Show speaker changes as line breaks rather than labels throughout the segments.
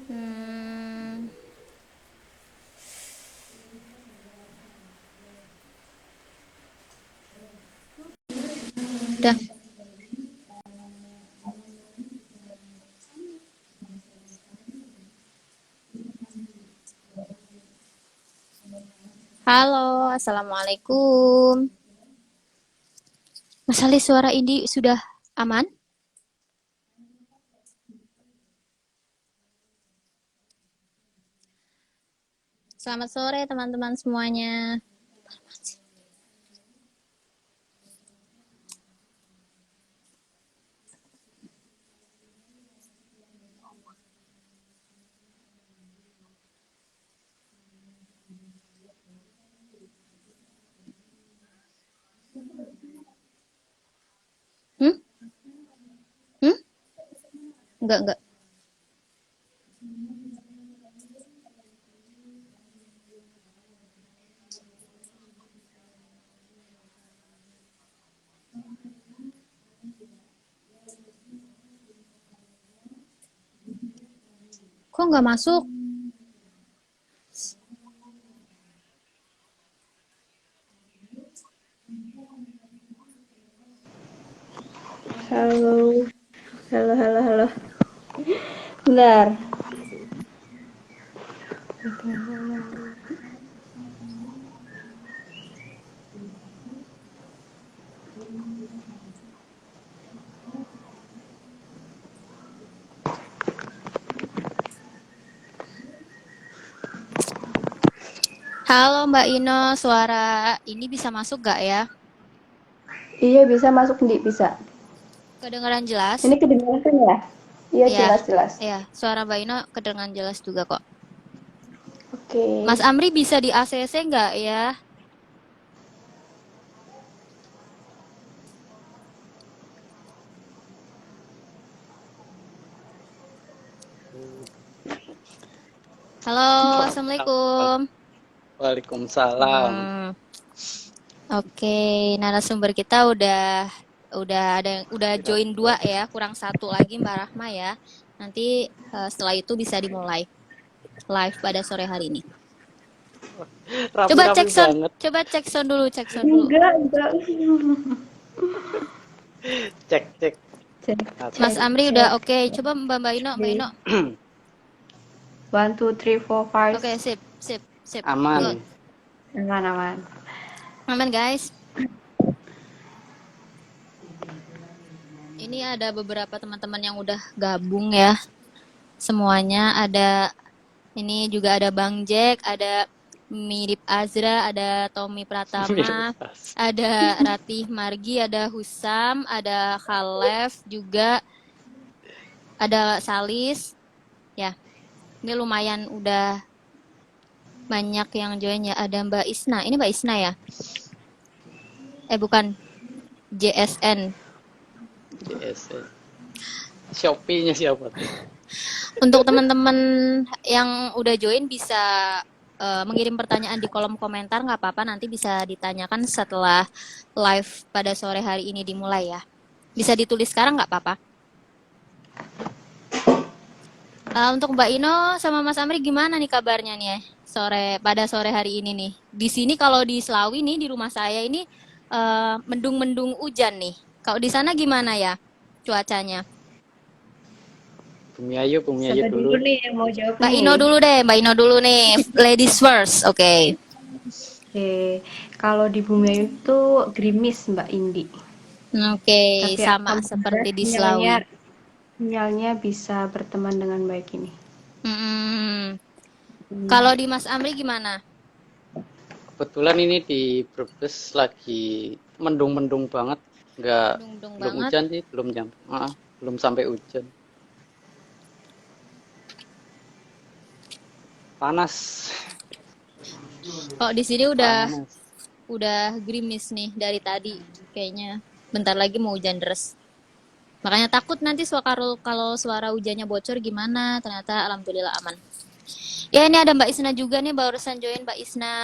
Hmm, udah. Halo, assalamualaikum. Mas Ali, suara Indi sudah aman? Selamat sore teman-teman semuanya. Hmm? Hmm? Enggak. Kok nggak masuk?
Halo, halo. Bentar.
Halo Mbak Ino, suara ini bisa masuk gak ya?
Iya bisa masuk nih, bisa.
Kedengaran jelas?
Ini kedengaran ya? Iya
Ya,
jelas-jelas.
ya, suara Mbak Ino kedengaran jelas juga kok.
Oke.
Mas Amri bisa di ACC nggak ya? Halo, assalamualaikum.
Waalaikumsalam.
Hmm, oke, narasumber kita udah join dua ya, kurang satu lagi Mbak Rahma ya. Nanti setelah itu bisa dimulai live pada sore hari ini. Coba
Rapi-rapi
cek sound,
banget.
cek sound dulu.
Enggak.
Cek.
Mas
Cek,
Satu.
Amri udah
cek.
oke. Coba Mbak Ino.
Oke. 1, 2, 3, 4, 5.
Oke, sip. Good.
Aman.
Aman.
Aman guys. Ini ada beberapa teman-teman yang udah gabung ya. Semuanya ada. Ini juga ada Bang Jack, ada Mirip Azra, ada Tommy
Mirip
Pratama,
pas.
ada Ratih Margi, ada Husam, ada Khalef juga, ada Salis. Ya, ini lumayan udah banyak yang join ya. Ada Mbak Isna. Ini Mbak Isna ya? Bukan. JSN.
JSN. Shopee-nya siapa tuh?
Untuk teman-teman yang udah join bisa mengirim pertanyaan di kolom komentar, nggak apa-apa, nanti bisa ditanyakan setelah live pada sore hari ini dimulai ya. Bisa ditulis sekarang nggak apa-apa. Untuk Mbak Ino sama Mas Amri gimana nih kabarnya nih ya? Pada sore hari ini nih. Di sini kalau di Selawi nih di rumah saya ini mendung-mendung hujan nih. Kalau di sana gimana ya cuacanya?
Bumi Ayu
Siapa
dulu.
dulu nih yang mau jawab
Mbak Ino
nih?
dulu deh, Mbak Ino dulu nih. Ladies first, oke.
Oke. Kalau di Bumi Ayu itu gerimis Mbak Indi.
Oke,
Tapi
sama
alhamdulillah
seperti di
sinyalnya
Selawi.
sinyalnya bisa berteman dengan baik ini.
Hmm,
Hmm.
kalau di Mas Amri gimana?
Kebetulan ini di Brebes lagi mendung-mendung banget. Nggak,
Mendung-mendung
belum
banget.
hujan sih, belum sampai hujan. Panas.
Kalau di sini
Panas.
udah gerimis nih dari tadi. Kayaknya bentar lagi mau hujan deras. Makanya takut nanti kalau suara hujannya bocor gimana. Ternyata alhamdulillah aman. Ya ini ada Mbak Isna juga nih barusan join Mbak Isna.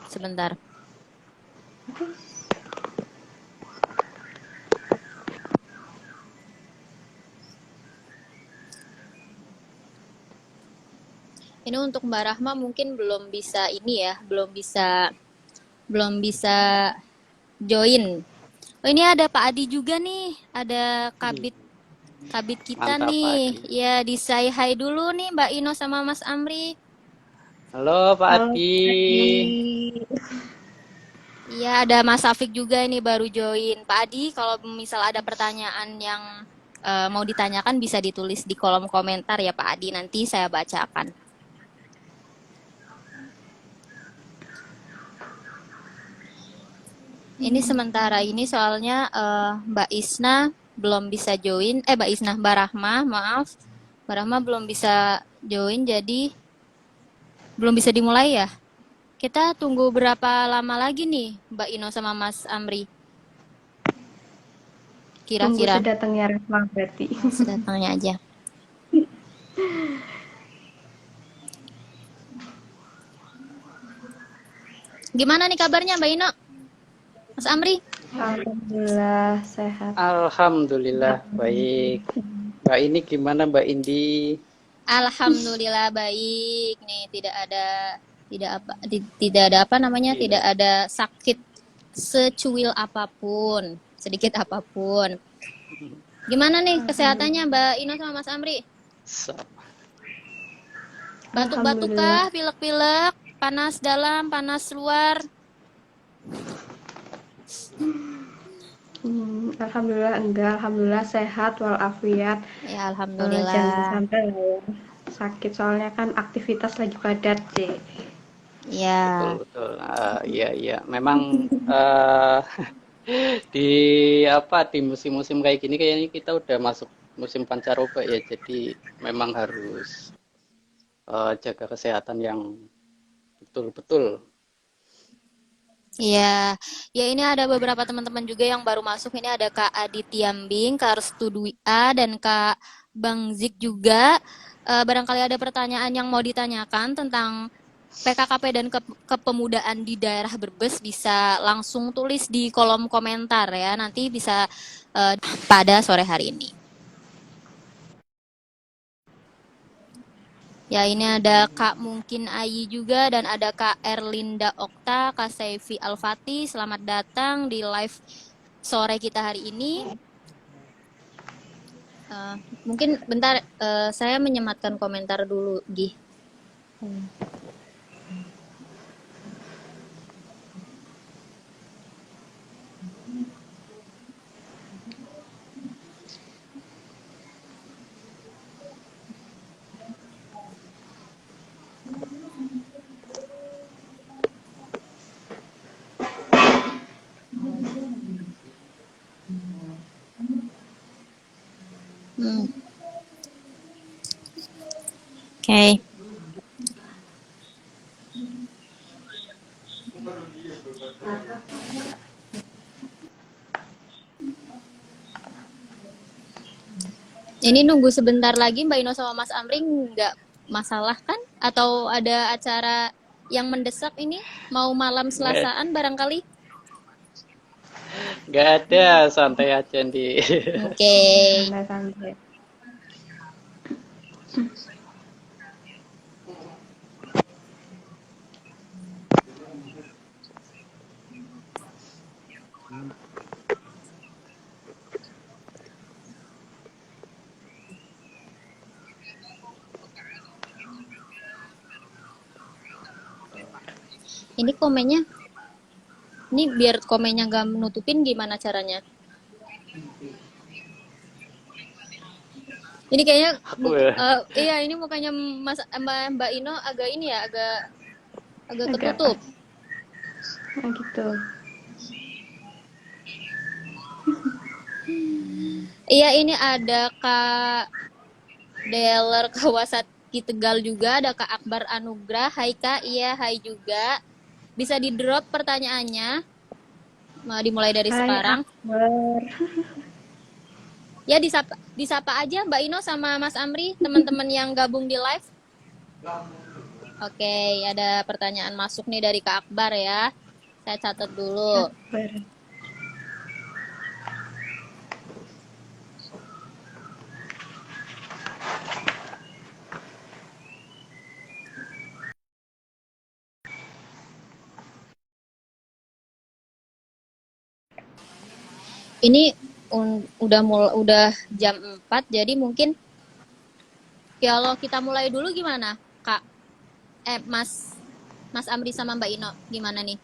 Sebentar. Ini untuk Mbak Rahma mungkin belum bisa ini ya, belum bisa join. Oh, ini ada Pak Adi juga nih, ada kabit kita
Mantap, Pak
nih.
Adi.
Ya, di say hi dulu nih Mbak Ino sama Mas Amri.
Halo, Pak
Halo,
Adi.
Adi.
Iya, ada Mas Safik juga ini baru join. Pak Adi, kalau misal ada pertanyaan yang mau ditanyakan bisa ditulis di kolom komentar ya Pak Adi, nanti saya bacakan. Ini sementara ini soalnya Mbak Isna belum bisa join. Mbak Rahma, maaf. Mbak Rahma belum bisa join, jadi belum bisa dimulai ya. Kita tunggu berapa lama lagi nih Mbak Ino sama Mas Amri?
Tunggu
Kira-kira
sedatangnya Retma berarti.
sedatangnya aja. Gimana nih kabarnya Mbak Ino? Mas Amri?
Alhamdulillah sehat.
Alhamdulillah baik. Mbak ini gimana, Mbak Indi?
Alhamdulillah baik nih, tidak ada apa namanya, tidak ada sakit secuil apapun, sedikit apapun. Gimana nih kesehatannya Mbak Ino sama Mas Amri? Batuk-batuk kah, pilek-pilek, panas dalam, panas luar?
Alhamdulillah enggak, alhamdulillah sehat walafiat.
Ya alhamdulillah.
Jangan sampai lah ya sakit, soalnya kan aktivitas lagi padat deh.
Ya.
Betul. Iya. Memang di di musim-musim kayak gini kayaknya kita udah masuk musim pancaroba ya. Jadi memang harus jaga kesehatan yang betul-betul.
Iya, ya ini ada beberapa teman-teman juga yang baru masuk. Ini ada Kak Aditya Mbing, Kak Restu Dwi A, dan Kak Bang Zik juga. Barangkali ada pertanyaan yang mau ditanyakan tentang PKKP dan kepemudaan di daerah Brebes, bisa langsung tulis di kolom komentar ya. Nanti bisa pada sore hari ini. Ya, ini ada Kak Mungkin Ayi juga, dan ada Kak Erlinda Okta, Kak Saifi Alfati. Selamat datang di live sore kita hari ini. Mungkin bentar, saya menyematkan komentar dulu, Gih. Oke. Ini nunggu sebentar lagi Mbak Ino sama Mas Amri, nggak masalah kan? Atau ada acara yang mendesak ini? Mau malam Selasaan barangkali?
Nggak ada, santai aja di.
Oke.
Santai-santai.
Ini komennya, ini biar komennya nggak menutupin gimana caranya? Ini kayaknya, iya ini mukanya Mbak Ino agak ini ya, agak ketutup.
Nah gitu.
Iya, ini ada Kak Deler Kawasaki Tegal juga, ada Kak Akbar Anugrah. Hai Kak, iya hai juga. Bisa di drop pertanyaannya. Mau dimulai dari sekarang.
Akbar.
Ya disapa aja Mbak Ino sama Mas Amri, teman-teman yang gabung di live. Oke, ada pertanyaan masuk nih dari Kak Akbar ya. Saya catat dulu.
Akbar.
Ini udah jam 4, jadi mungkin kalau kita mulai dulu gimana, Kak? Mas Amri sama Mbak Ino, gimana nih?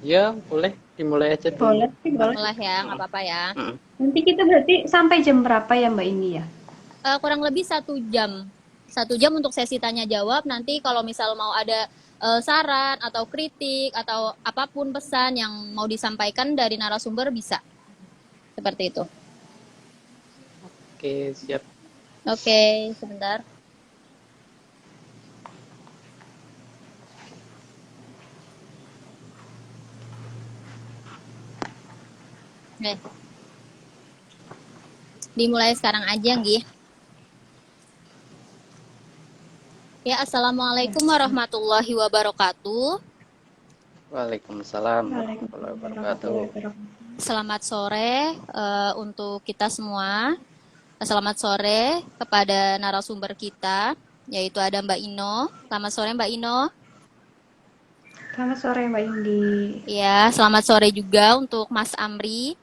Ya, boleh dimulai aja dulu.
Boleh sih, boleh.
Mulai ya, nggak apa-apa ya.
Mm-mm.
Nanti kita berarti sampai jam berapa ya Mbak ini ya?
Kurang lebih 1 jam. 1 jam untuk sesi tanya jawab. Nanti kalau misal mau ada saran atau kritik atau apapun pesan yang mau disampaikan dari narasumber bisa. Seperti itu.
Oke, siap.
Oke, sebentar. Oke. Dimulai sekarang aja, Nggih. Ya, Assalamualaikum warahmatullahi wabarakatuh.
Waalaikumsalam warahmatullahi
Waalaikumsalam
wabarakatuh.
warahmatullahi wabarakatuh.
Selamat sore untuk kita semua. Selamat sore kepada narasumber kita, yaitu ada Mbak Ino. Selamat sore Mbak Ino.
Selamat sore Mbak Indi.
Ya, selamat sore juga untuk Mas Amri.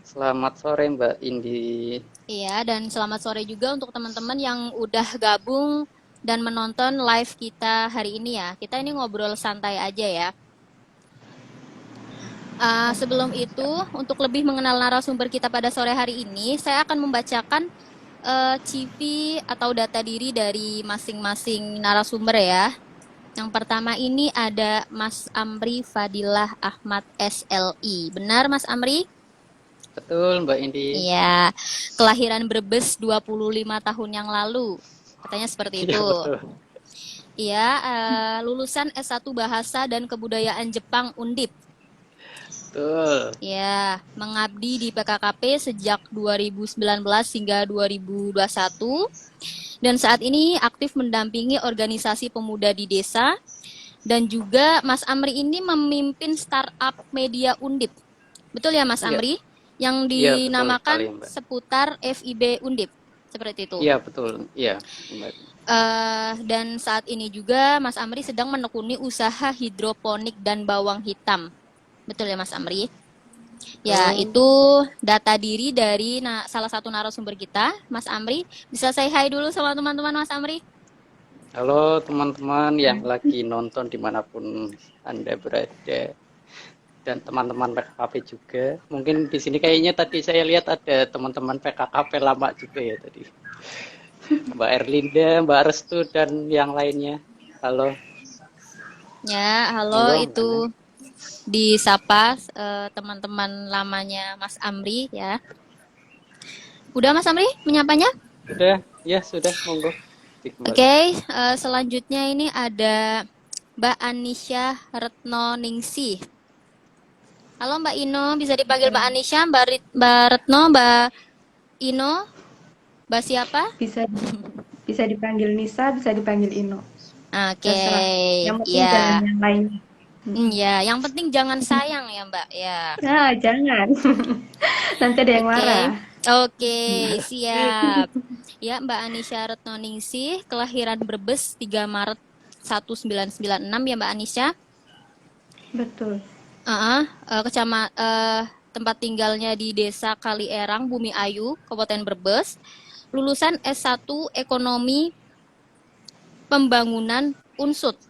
Selamat sore Mbak Indi.
Iya, dan selamat sore juga untuk teman-teman yang udah gabung dan menonton live kita hari ini ya. Kita ini ngobrol santai aja ya. Sebelum itu, untuk lebih mengenal narasumber kita pada sore hari ini, saya akan membacakan CV atau data diri dari masing-masing narasumber ya. Yang pertama ini ada Mas Amri Fadilah Ahmad SLI. Benar Mas Amri?
Betul Mbak Indi.
Iya. Kelahiran Brebes 25 tahun yang lalu. Katanya seperti
Iya
itu.
betul.
Iya, lulusan S1 Bahasa dan Kebudayaan Jepang Undip.
Betul.
Ya, mengabdi di PKKP sejak 2019 hingga 2021 dan saat ini aktif mendampingi organisasi pemuda di desa dan juga Mas Amri ini memimpin startup media Undip. Betul ya Mas
Iya.
Amri? Yang
Iya betul sekali
dinamakan
Mbak.
seputar FIB Undip. Seperti itu.
Iya betul. Iya Mbak.
Dan saat ini juga Mas Amri sedang menekuni usaha hidroponik dan bawang hitam. Betul ya Mas Amri? Ya,
Betul.
itu data diri dari salah satu narasumber kita, Mas Amri. Bisa say hi dulu sama teman-teman Mas Amri?
Halo teman-teman yang lagi nonton dimanapun Anda berada dan teman-teman PKKP juga. Mungkin di sini kayaknya tadi saya lihat ada teman-teman PKKP lama juga ya tadi. Mbak Erlinda, Mbak Restu dan yang lainnya. Halo.
Ya, halo,
Monggo,
itu
Mbak.
disapa teman-teman lamanya Mas Amri ya. Udah Mas Amri menyapanya?
Sudah, ya sudah, monggo.
Oke, selanjutnya ini ada Mbak Anisha Retno Ningsih. Halo Mbak Ino, bisa dipanggil Mbak Anisha, Mbak Retno, Mbak Ino, Mbak siapa?
Bisa dipanggil Nisa, bisa dipanggil Ino.
Oke,
Terserah. Yang penting
ya.
jangan yang lain.
Ya, yang penting jangan sayang ya Mbak, ya.
Nah, jangan. Nanti ada yang
Oke.
marah.
Oke, siap. Ya, Mbak Anisha Retno Ningsih, kelahiran Brebes 3 Maret 1996 ya Mbak Anisha.
Betul.
Tempat tinggalnya di Desa Kalierang, Bumi Ayu, Kabupaten Brebes. Lulusan S1 Ekonomi Pembangunan Unsut.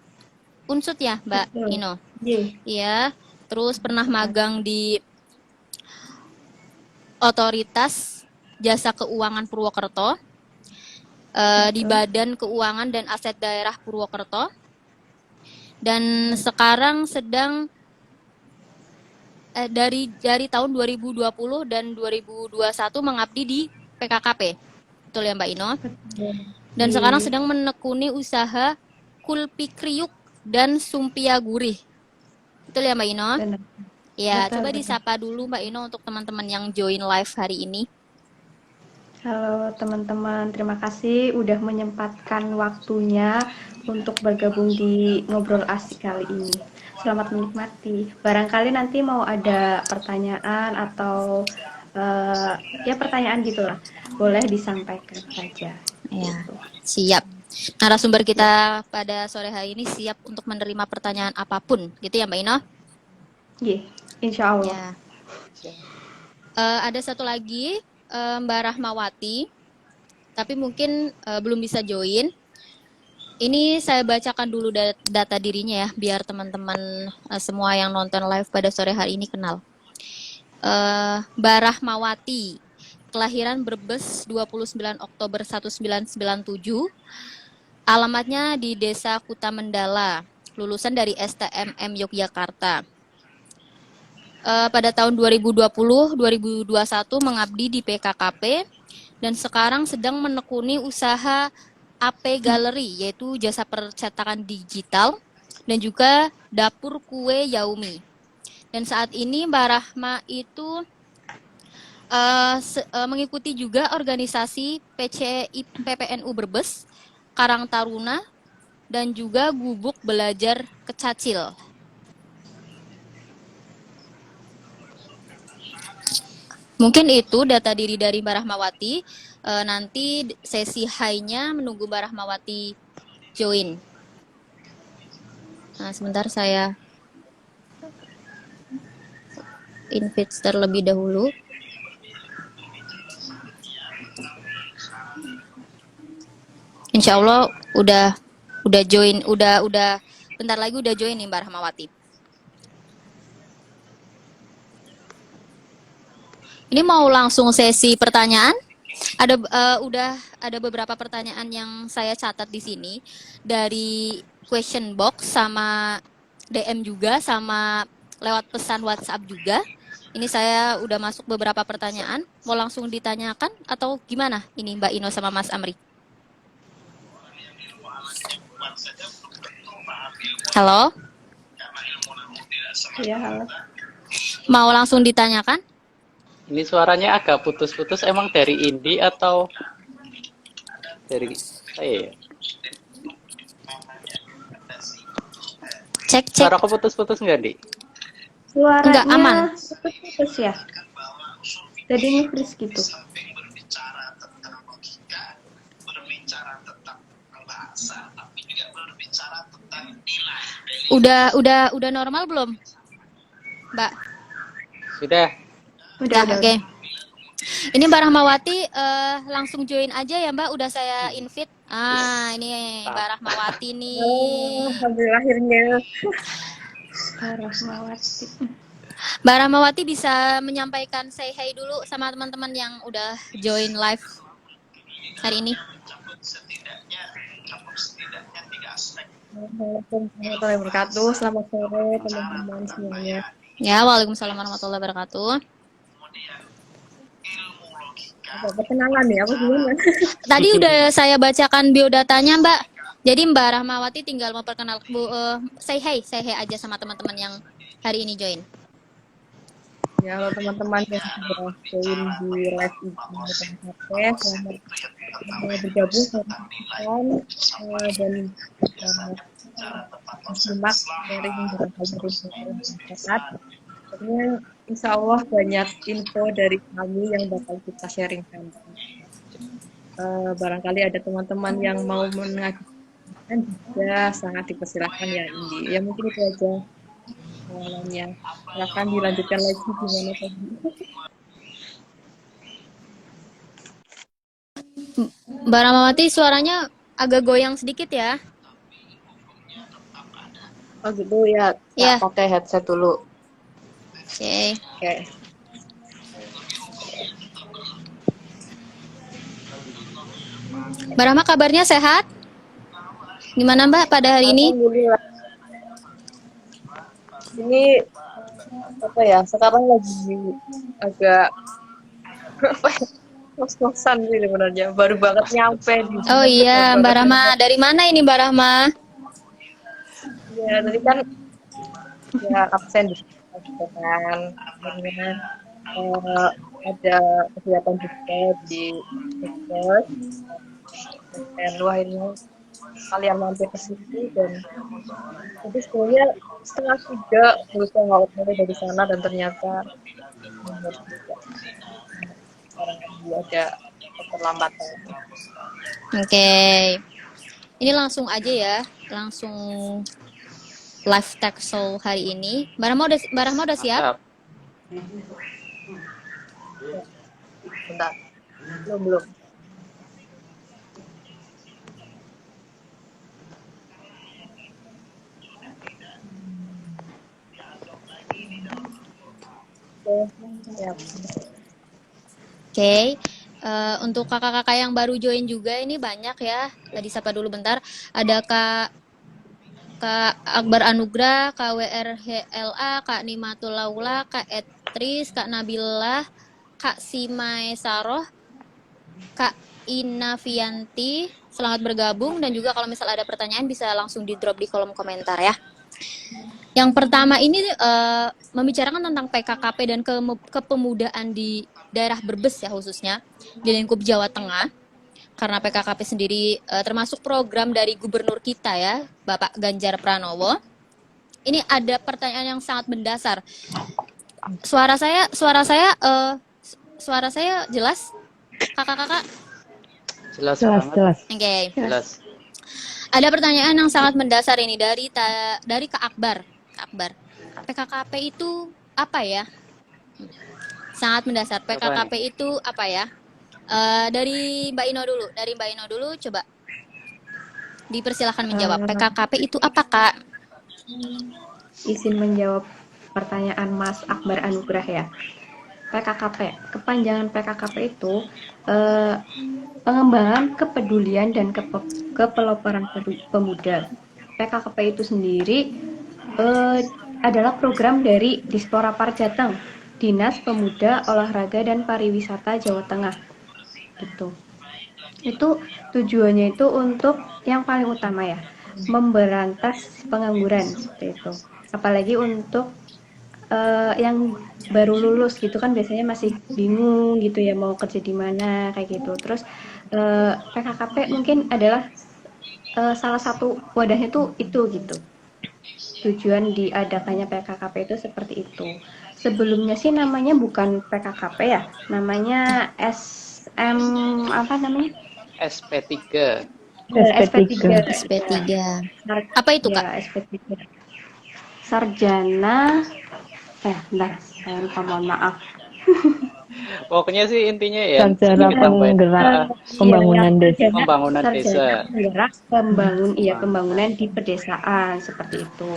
Unsut ya, Mbak
Betul.
Ino?
Iya.
Iya. Terus pernah magang di Otoritas Jasa Keuangan Purwokerto, di Badan Keuangan dan Aset Daerah Purwokerto, dan sekarang sedang dari tahun 2020 dan 2021 mengabdi di PKKP. Betul ya Mbak Ino?
Betul.
Dan
Iya.
sekarang sedang menekuni usaha Kulpi Kriuk dan Sumpia Gurih. Betul ya Mbak Ino?
Benar.
Ya,
Betul,
coba
betul.
disapa dulu Mbak Ino untuk teman-teman yang join live hari ini.
Halo teman-teman, terima kasih udah menyempatkan waktunya untuk bergabung di ngobrol asik kali ini. Selamat menikmati. Barangkali nanti mau ada pertanyaan atau ya pertanyaan gitulah, boleh disampaikan saja.
Ya,
Gitu.
siap. Narasumber
Ya,
kita pada sore hari ini siap untuk menerima pertanyaan apapun, gitu ya Mbak Ino?
yeah, insya Allah.
Ya. Ada satu lagi Mbak Rahmawati, tapi mungkin belum bisa join. Ini saya bacakan dulu data dirinya ya, biar teman-teman semua yang nonton live pada sore hari ini kenal. Mbak Rahmawati, kelahiran Brebes 29 Oktober 1997, alamatnya di Desa Kuta Mendala, lulusan dari STMM Yogyakarta. Pada tahun 2020-2021 mengabdi di PKKP dan sekarang sedang menekuni usaha AP Gallery, yaitu jasa percetakan digital dan juga dapur kue Yaumi. Dan saat ini Mbak Rahma itu mengikuti juga organisasi PCI PPNU Brebes, Karang Taruna, dan juga Gubuk Belajar Kecacil. Mungkin itu data diri dari Mbak Rahmawati. Nanti sesi high-nya menunggu Mbak Rahmawati join. Nah, sebentar saya invite terlebih dahulu. Insya Allah udah join, udah bentar lagi udah join nih Mbak Rahmawati. Ini mau langsung sesi pertanyaan. Udah ada beberapa pertanyaan yang saya catat di sini dari question box sama DM juga sama lewat pesan WhatsApp juga. Ini saya udah masuk beberapa pertanyaan. Mau langsung ditanyakan atau gimana? Ini Mbak Ino sama Mas Amri. Halo?
Ya, halo.
Mau langsung ditanyakan?
Ini suaranya agak putus-putus, emang dari Indi atau dari saya?
Cek.
Suaraku putus-putus nggak, Di?
Suaranya
Enggak, aman.
putus ya. Jadi nge-freeze gitu.
Udah normal belum, Mbak?
Sudah.
Udah.
Oke. Ini Mbak Rahmawati langsung join aja ya Mbak, udah saya invite. Ini Mbak Rahmawati nih.
Alhamdulillah akhirnya. Mbak Rahmawati.
Mbak Rahmawati bisa menyampaikan say hi dulu sama teman-teman yang udah join live hari ini.
Assalamualaikum warahmatullahi wabarakatuh. Selamat sore teman-teman semuanya.
Ya, waalaikumsalam warahmatullahi wabarakatuh.
Perkenalan ya, apa gimana?
Tadi udah saya bacakan biodatanya Mbak. Jadi Mbak Rahmawati tinggal memperkenalkan say hi aja sama teman-teman yang hari ini join.
Ya, halo teman-teman yang sudah join di live ini selamat bergabung sama dan simak sharing barangkali masyarakat. Karena insya Allah banyak info dari kami yang bakal kita sharingkan. Barangkali ada teman-teman yang mau mengajukan juga sangat dipersilakan ya Indi. Ya mungkin itu aja awalnya. Silakan dilanjutkan lagi gimana tadi.
Mbak Rahmawati suaranya agak goyang sedikit ya.
Oh gitu ya.
Iya.
Pakai headset dulu.
Oke. Mbak Rahma kabarnya sehat? Gimana Mbak pada hari ini?
Alhamdulillah. Ini apa ya? Sekarang lagi agak kos-kosan sih sebenarnya. Baru banget nyampe di sini.
Oh iya, Mbak Rahma. Dari mana ini Mbak Rahma?
Ya, tadi kan ya absen di kan.
ada kegiatan juga di Bogor. Dan wah ini kalian mampir ke situ dan tapi sebenarnya setengah tiga berusaha mulai dari sana dan ternyata benar juga sekarang lagi ada keterlambatan.
Oke. Ini langsung aja ya, langsung live tech show hari ini. Mbak Rahma udah siap?
Mantap.
Bentar, belum. Siap.
Oke. Untuk kakak-kakak yang baru join juga ini banyak ya. Tadi sapa dulu bentar. Ada Kak Akbar Anugrah, Kak WRHLA, Kak Nimatul Laula, Kak Etris, Kak Nabila, Kak Simai Saroh, Kak Ina Fianti. Selamat bergabung dan juga kalau misal ada pertanyaan bisa langsung di drop di kolom komentar ya. Yang pertama ini membicarakan tentang PKKP dan kepemudaan di daerah Brebes ya khususnya di lingkup Jawa Tengah. Karena PKKP sendiri termasuk program dari gubernur kita ya, Bapak Ganjar Pranowo. Ini ada pertanyaan yang sangat mendasar. Suara saya jelas? Kakak-kakak?
Jelas banget.
Oke.
Jelas.
Ada pertanyaan yang sangat mendasar ini dari Kak Akbar. PKKP itu apa ya? Sangat mendasar. PKKP itu apa ya? Dari Mbak Ino dulu coba dipersilakan menjawab. PKKP itu apa, Kak?
Izin menjawab pertanyaan Mas Akbar Anugrah ya. PKKP, kepanjangan PKKP itu pengembangan kepedulian dan kepeloporan pemuda. PKKP itu sendiri adalah program dari Dispora Parjateng, Dinas Pemuda, Olahraga dan Pariwisata Jawa Tengah. Gitu. Itu tujuannya itu untuk yang paling utama ya, memberantas pengangguran seperti itu. Apalagi untuk yang baru lulus gitu kan biasanya masih bingung gitu ya mau kerja di mana kayak gitu. Terus PKKP mungkin adalah salah satu wadahnya itu gitu. Tujuan diadakannya PKKP itu seperti itu. Sebelumnya sih namanya bukan PKKP ya, namanya apa namanya?
SP3.
SP3. Apa itu, Kak?
Ya, SP3. Sarjana bentar, saya lupa, mohon maaf.
Pokoknya sih intinya ya
sarjana penggerak pembangunan desa.
Pembangunan desa.
Penggerak pembangunan di pedesaan seperti itu.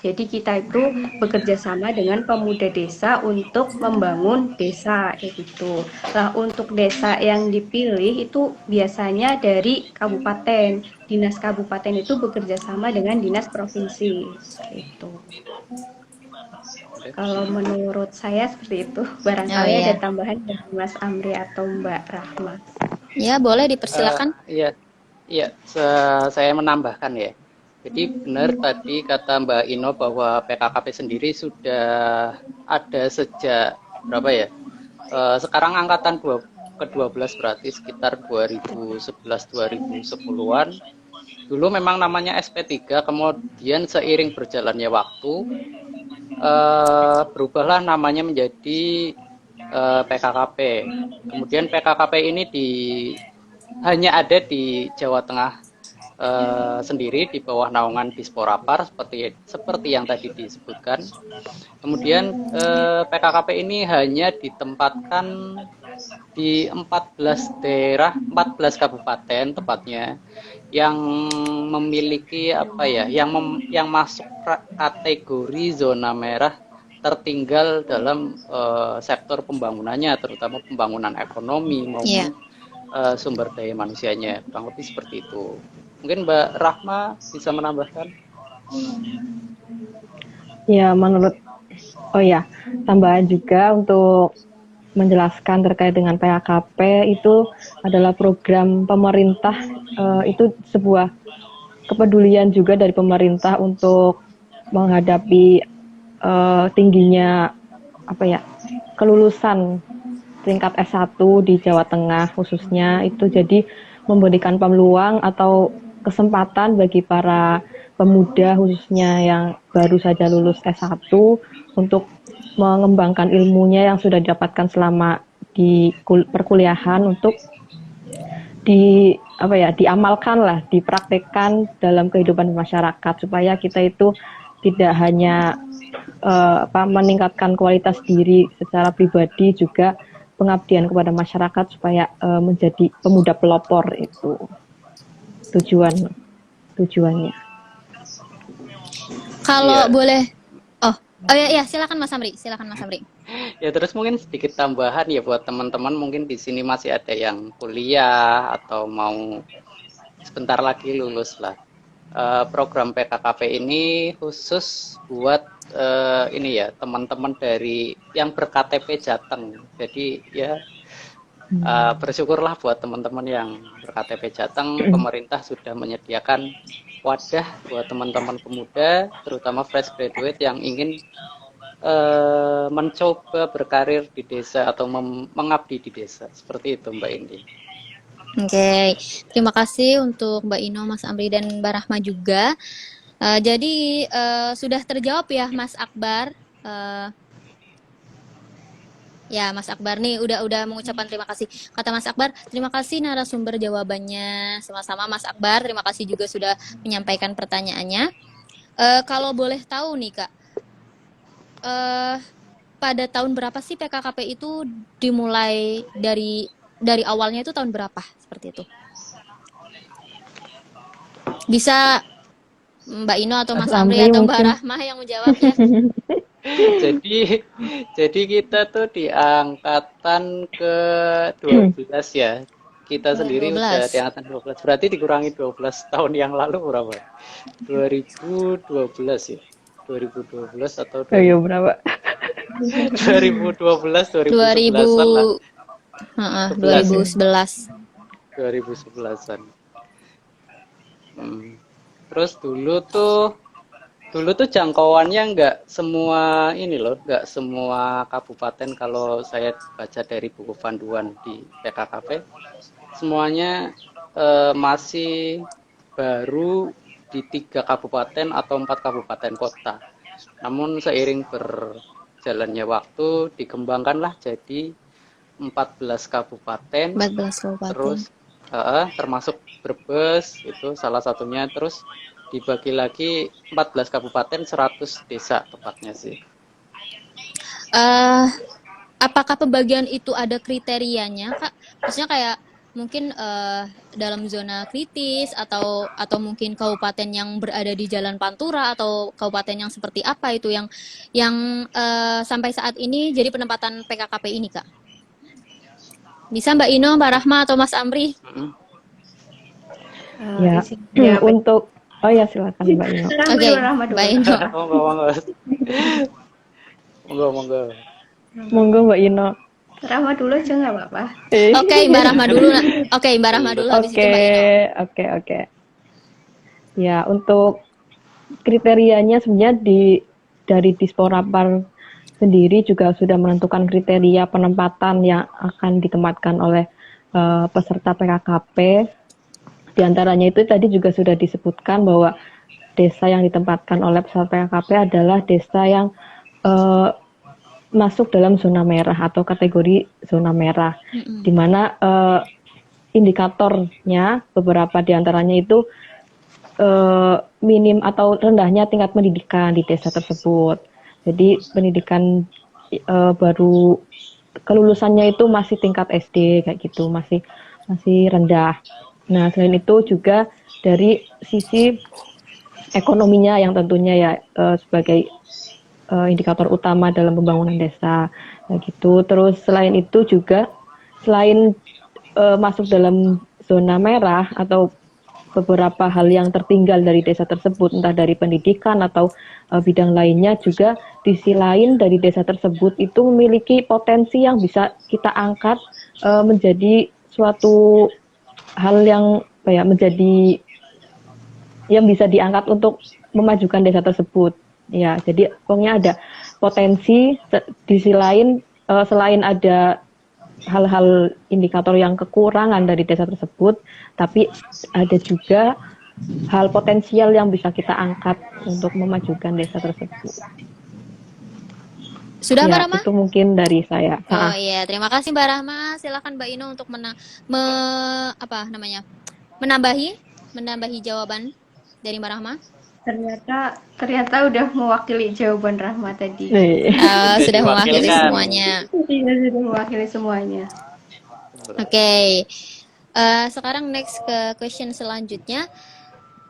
Jadi kita itu bekerja sama dengan pemuda desa untuk membangun desa gitu. Nah, untuk desa yang dipilih itu biasanya dari kabupaten. Dinas kabupaten itu bekerja sama dengan dinas provinsi. Itu. Kalau menurut saya seperti itu. Barangkali ada tambahan dari Mas Amri atau Mbak Rahma.
Ya, boleh dipersilakan.
Iya, saya menambahkan ya. Jadi benar tadi kata Mbak Ino bahwa PKKP sendiri sudah ada sejak berapa ya? Sekarang angkatan ke-12 berarti sekitar 2011-2010-an. Dulu memang namanya SP3, kemudian seiring berjalannya waktu berubahlah namanya menjadi PKKP. Kemudian PKKP ini hanya ada di Jawa Tengah sendiri di bawah naungan Disporapar seperti yang tadi disebutkan. Kemudian PKKP ini hanya ditempatkan di 14 daerah, 14 kabupaten tepatnya yang memiliki yang masuk kategori zona merah tertinggal dalam sektor pembangunannya, terutama pembangunan ekonomi maupun sumber daya manusianya. Kurang lebih seperti itu. Mungkin Mbak Rahma bisa menambahkan?
Ya, tambahan juga untuk menjelaskan terkait dengan PKKP itu adalah program pemerintah, itu sebuah kepedulian juga dari pemerintah untuk menghadapi tingginya kelulusan tingkat S1 di Jawa Tengah khususnya, itu jadi memberikan peluang atau kesempatan bagi para pemuda khususnya yang baru saja lulus S1 untuk mengembangkan ilmunya yang sudah didapatkan selama di perkuliahan untuk diamalkan lah, dipraktekkan dalam kehidupan masyarakat supaya kita itu tidak hanya meningkatkan kualitas diri secara pribadi, juga pengabdian kepada masyarakat supaya menjadi pemuda pelopor. Itu tujuannya.
Kalau
Iya.
boleh, oh ya silakan Mas Amri,
Ya terus mungkin sedikit tambahan ya buat teman-teman, mungkin di sini masih ada yang kuliah atau mau sebentar lagi lulus lah. Program PKKP ini khusus buat ini ya, teman-teman dari yang ber-KTP Jateng. Jadi ya bersyukurlah buat teman-teman yang ber-KTP Jateng, pemerintah sudah menyediakan wadah buat teman-teman pemuda, terutama fresh graduate yang ingin mencoba berkarir di desa atau mengabdi di desa. Seperti itu Mbak Indi.
Oke, terima kasih untuk Mbak Ino, Mas Amri, dan Mbak Rahma juga. Jadi sudah terjawab ya Mas Akbar. Ya Mas Akbar nih udah mengucapkan terima kasih. Kata Mas Akbar, terima kasih narasumber jawabannya. Sama-sama Mas Akbar, terima kasih juga sudah menyampaikan pertanyaannya. Kalau boleh tahu nih Kak, pada tahun berapa sih PKKP itu dimulai dari awalnya itu tahun berapa seperti itu? Bisa Mbak Ino atau Mas Amri atau Mbak Rahmah yang menjawab ya.
Jadi kita tuh di angkatan ke-12 ya. Kita sendiri
12.
udah di angkatan 12. Berarti dikurangi 12 tahun yang lalu berapa? 2012 ya. 2012 atau
berapa?
2012
2011.
2011-an. Terus dulu tuh jangkauannya nggak semua ini loh, nggak semua kabupaten. Kalau saya baca dari buku panduan di PKKP, semuanya masih baru di 3 kabupaten atau 4 kabupaten kota. Namun seiring berjalannya waktu dikembangkanlah jadi 14 kabupaten.
14 kabupaten.
Terus termasuk Brebes itu salah satunya, terus dibagi lagi 14 kabupaten 100 desa tepatnya sih.
Apakah pembagian itu ada kriterianya Kak? Maksudnya kayak mungkin dalam zona kritis atau mungkin kabupaten yang berada di Jalan Pantura atau kabupaten yang seperti apa itu yang sampai saat ini jadi penempatan PKKP ini Kak? Bisa Mbak Ino, Mbak Rahma atau Mas Amri?
Ya, untuk silakan Mbak Ino.
Oke, Mbak Ino.
Monggo Mbak Ino.
Rahma dulu aja nggak apa-apa.
Oke, Mbak Rahma dulu. Mbak Rahma dulu habis itu Mbak Ino.
Oke. Ya, untuk kriterianya sebenarnya dari Disporapar sendiri juga sudah menentukan kriteria penempatan yang akan ditempatkan oleh peserta PKKP. Di antaranya itu tadi juga sudah disebutkan bahwa desa yang ditempatkan oleh peserta PKKP adalah desa yang masuk dalam zona merah atau kategori zona merah, di mana indikatornya beberapa di antaranya itu minim atau rendahnya tingkat pendidikan di desa tersebut. Jadi pendidikan baru kelulusannya itu masih tingkat SD kayak gitu, masih rendah. Nah, selain itu juga dari sisi ekonominya yang tentunya ya sebagai indikator utama dalam pembangunan desa kayak gitu. Terus selain itu juga selain masuk dalam zona merah atau beberapa hal yang tertinggal dari desa tersebut, entah dari pendidikan atau bidang lainnya, juga di sisi lain dari desa tersebut itu memiliki potensi yang bisa kita angkat menjadi suatu hal yang menjadi yang bisa diangkat untuk memajukan desa tersebut. Ya, jadi pokoknya ada potensi di sisi lain selain ada hal-hal indikator yang kekurangan dari desa tersebut, tapi ada juga hal potensial yang bisa kita angkat untuk memajukan desa tersebut.
Sudah Mbak
Ya,
Rahma?
itu mungkin dari saya.
Oh iya, terima kasih Mbak Rahma. Silakan Mbak Ino untuk menambahi jawaban dari Mbak Rahma.
Ternyata udah mewakili jawaban Rahma tadi.
Sudah mewakili
Diwakilkan.
semuanya.
Iya, sudah mewakili semuanya.
Oke. Sekarang next ke question selanjutnya,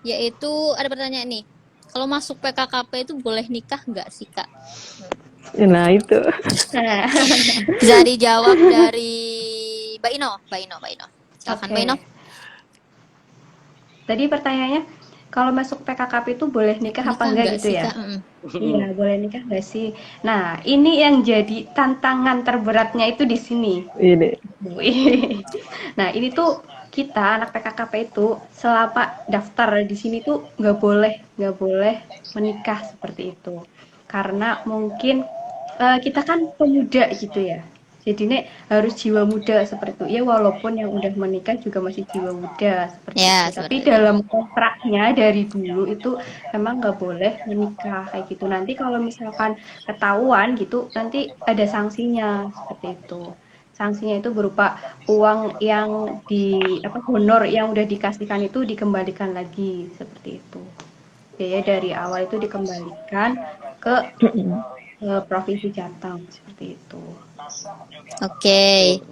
yaitu ada pertanyaan nih. Kalau masuk PKKP itu boleh nikah nggak sih Kak?
Nah, itu.
Nah,
Bisa dijawab dari Mbak Ino. Silakan
oke.
Mbak Ino.
Tadi pertanyaannya, kalau masuk PKKP itu boleh nikah apa enggak gitu
sih,
ya?
Kak?
Iya, boleh nikah nggak sih? Nah, ini yang jadi tantangan terberatnya itu di sini.
Ini.
Nah, ini tuh kita anak PKKP itu selama daftar di sini tuh nggak boleh menikah seperti itu. Karena mungkin kita kan pemuda gitu ya. Jadi nek harus jiwa muda seperti itu. Ya walaupun yang udah menikah juga masih jiwa muda seperti
Ya,
itu. Tapi
seperti itu.
dalam kontraknya dari dulu itu memang nggak boleh menikah kayak gitu. Nanti kalau misalkan ketahuan gitu, nanti ada sanksinya seperti itu. Sanksinya itu berupa uang yang honor yang udah dikasihkan itu dikembalikan lagi seperti itu. Biaya dari awal itu dikembalikan ke Provinsi Jateng seperti itu.
Oke.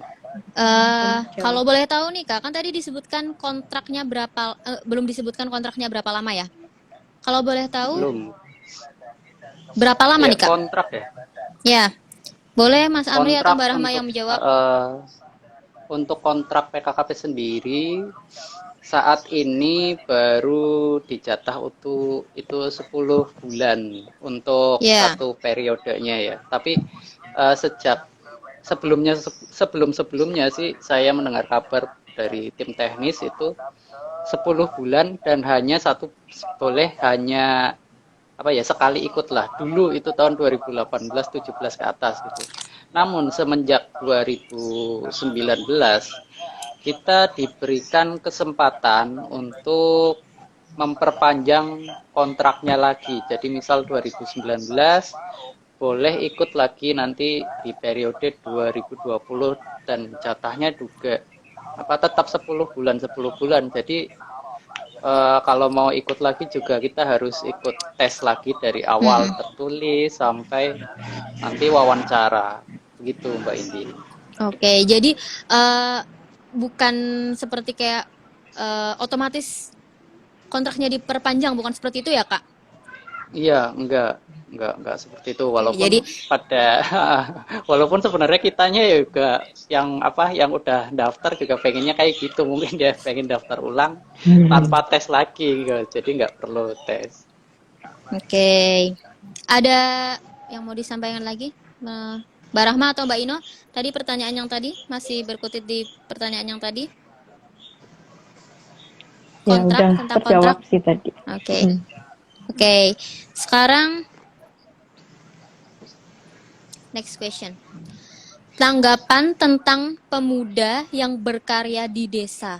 Kalau boleh tahu nih Kak, kan tadi disebutkan kontraknya belum disebutkan kontraknya berapa lama ya? Kalau boleh tahu
Belum.
berapa lama
Ya,
nih Kak?
kontrak ya.
Ya, boleh Mas Amri atau
Kontrak
Mbak Rahma
untuk,
yang menjawab?
Untuk kontrak PKKP sendiri saat ini baru dijatah itu 10 bulan untuk satu periodenya ya. Tapi sejak sebelumnya sih saya mendengar kabar dari tim teknis itu 10 bulan dan boleh hanya sekali ikut lah. Dulu itu tahun 2018-17 ke atas gitu. Namun semenjak 2019 kita diberikan kesempatan untuk memperpanjang kontraknya lagi. Jadi misal 2019 boleh ikut lagi nanti di periode 2020 dan jatahnya juga tetap 10 bulan. Jadi kalau mau ikut lagi juga kita harus ikut tes lagi dari awal tertulis sampai nanti wawancara. Begitu Mbak Indi.
Oke, jadi bukan seperti kayak otomatis kontraknya diperpanjang, bukan seperti itu ya Kak?
Iya, enggak seperti itu. Walaupun sebenarnya kitanya juga yang udah daftar juga pengennya kayak gitu, mungkin dia pengen daftar ulang tanpa tes lagi, gitu. Jadi nggak perlu tes.
Oke. Ada yang mau disampaikan lagi, Mbak Rahma atau Mbak Ino? Tadi pertanyaan yang tadi masih berkutit di pertanyaan yang tadi.
Kontrak, ya, udah tentang terjawab kontrak sih tadi.
Oke. Sekarang next question. Tanggapan tentang pemuda yang berkarya di desa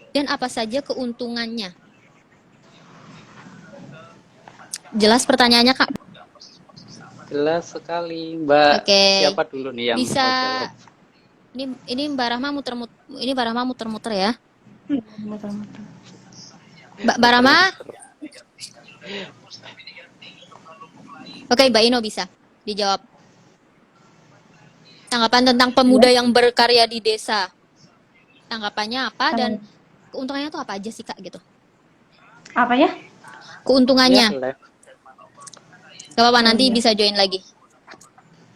dan apa saja keuntungannya? Jelas pertanyaannya Kak?
Jelas sekali, Mbak. Siapa dulu nih yang
bisa? Ini Mbak Rahma muter-muter ya. Mbak Rahma? Oke, Mbak Ino bisa dijawab. Tanggapan tentang pemuda yang berkarya di desa. Tanggapannya apa dan keuntungannya itu apa aja sih Kak gitu?
Apa ya?
Keuntungannya. Gak apa-apa, nanti bisa join lagi.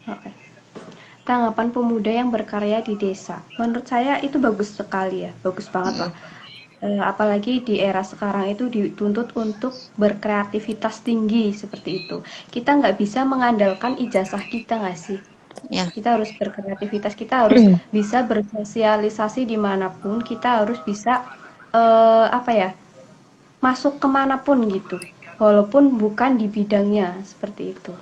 Oke. Tanggapan pemuda yang berkarya di desa. Menurut saya itu bagus sekali ya, bagus banget lah. Apalagi di era sekarang itu dituntut untuk berkreativitas tinggi seperti itu. Kita nggak bisa mengandalkan ijazah kita nggak sih? Ya. Kita harus berkreativitas, kita harus bisa bersosialisasi dimanapun, kita harus bisa masuk kemanapun gitu, walaupun bukan di bidangnya seperti itu.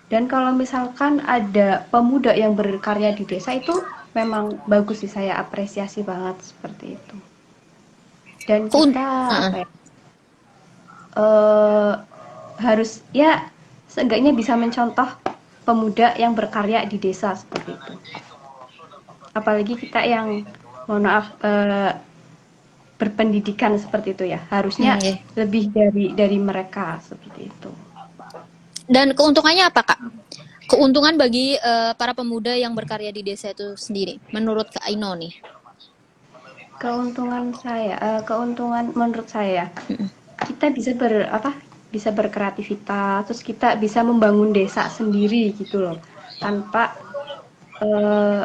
Dan kalau misalkan ada pemuda yang berkarya di desa itu memang bagus sih, saya apresiasi banget seperti itu. Dan
Keun-
kita
uh-uh.
apa ya, eh, harus ya seenggaknya bisa mencontoh pemuda yang berkarya di desa seperti itu. Apalagi kita yang mohon maaf berpendidikan seperti itu ya, harusnya
Iya.
lebih dari mereka seperti itu.
Dan keuntungannya apa, Kak? Keuntungan bagi para pemuda yang berkarya di desa itu sendiri, menurut Kak Aino nih.
Keuntungan menurut saya, kita bisa berkreativitas, terus kita bisa membangun desa sendiri gitu loh, tanpa eh,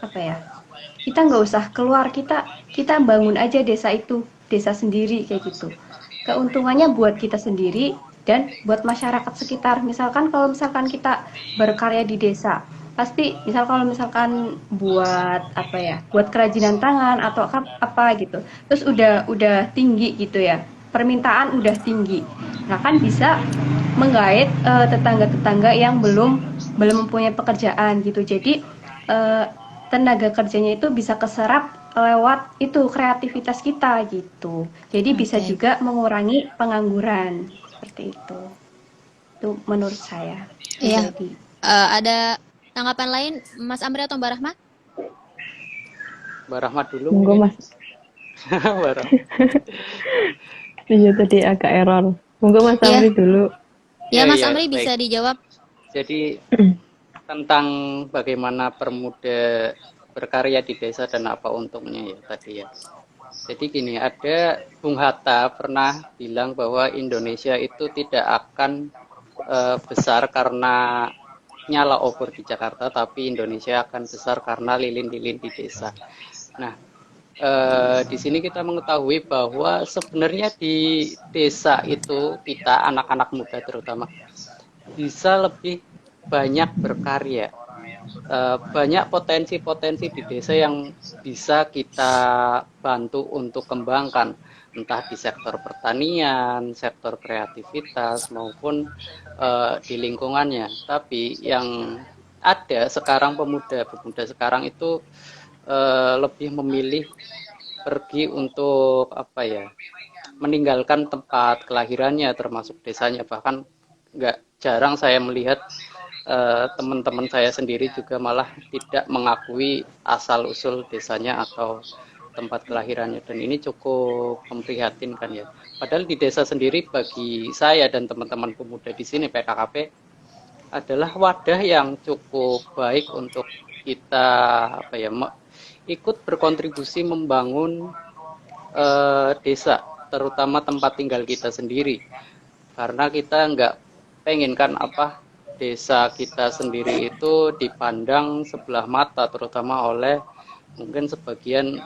apa ya, kita nggak usah keluar, kita bangun aja desa sendiri kayak gitu. Keuntungannya buat kita sendiri dan buat masyarakat sekitar. Misalkan kalau misalkan kita berkarya di desa, pasti kalau misalkan buat apa ya, buat kerajinan tangan atau apa gitu, terus udah tinggi gitu ya, permintaan udah tinggi. Nah kan bisa menggait tetangga-tetangga yang belum mempunyai pekerjaan gitu. Jadi tenaga kerjanya itu bisa keserap lewat itu kreativitas kita gitu. Jadi bisa
Oke.
juga mengurangi pengangguran seperti itu. Itu menurut saya
Iya.
pribadi.
Ada tanggapan lain, Mas Amri atau Mbak Rahma?
Mbak Rahmat dulu
Monggo
mungkin.
Mas.
Mbak Rahmat.
Iya tadi agak error. Monggo Mas
Iya.
Amri dulu.
Ya,
Ya,
Mas
ya,
Amri
baik.
bisa dijawab.
Jadi tentang bagaimana permuda berkarya di desa dan apa untungnya ya tadi ya. Jadi gini, ada Bung Hatta pernah bilang bahwa Indonesia itu tidak akan besar karena nyala obor di Jakarta, tapi Indonesia akan besar karena lilin-lilin di desa. Nah, di sini kita mengetahui bahwa sebenarnya di desa itu kita anak-anak muda terutama bisa lebih banyak berkarya. Banyak potensi-potensi di desa yang bisa kita bantu untuk kembangkan, entah di sektor pertanian, sektor kreativitas maupun di lingkungannya. Tapi yang ada sekarang pemuda sekarang itu lebih memilih pergi untuk apa ya, meninggalkan tempat kelahirannya termasuk desanya. Bahkan nggak jarang saya melihat teman-teman saya sendiri juga malah tidak mengakui asal usul desanya atau tempat kelahirannya, dan ini cukup memprihatinkan ya. Padahal di desa sendiri bagi saya dan teman-teman pemuda di sini PKKP adalah wadah yang cukup baik untuk kita apa ya, ikut berkontribusi membangun desa, terutama tempat tinggal kita sendiri. Karena kita nggak pengen kan apa, desa kita sendiri itu dipandang sebelah mata, terutama oleh mungkin sebagian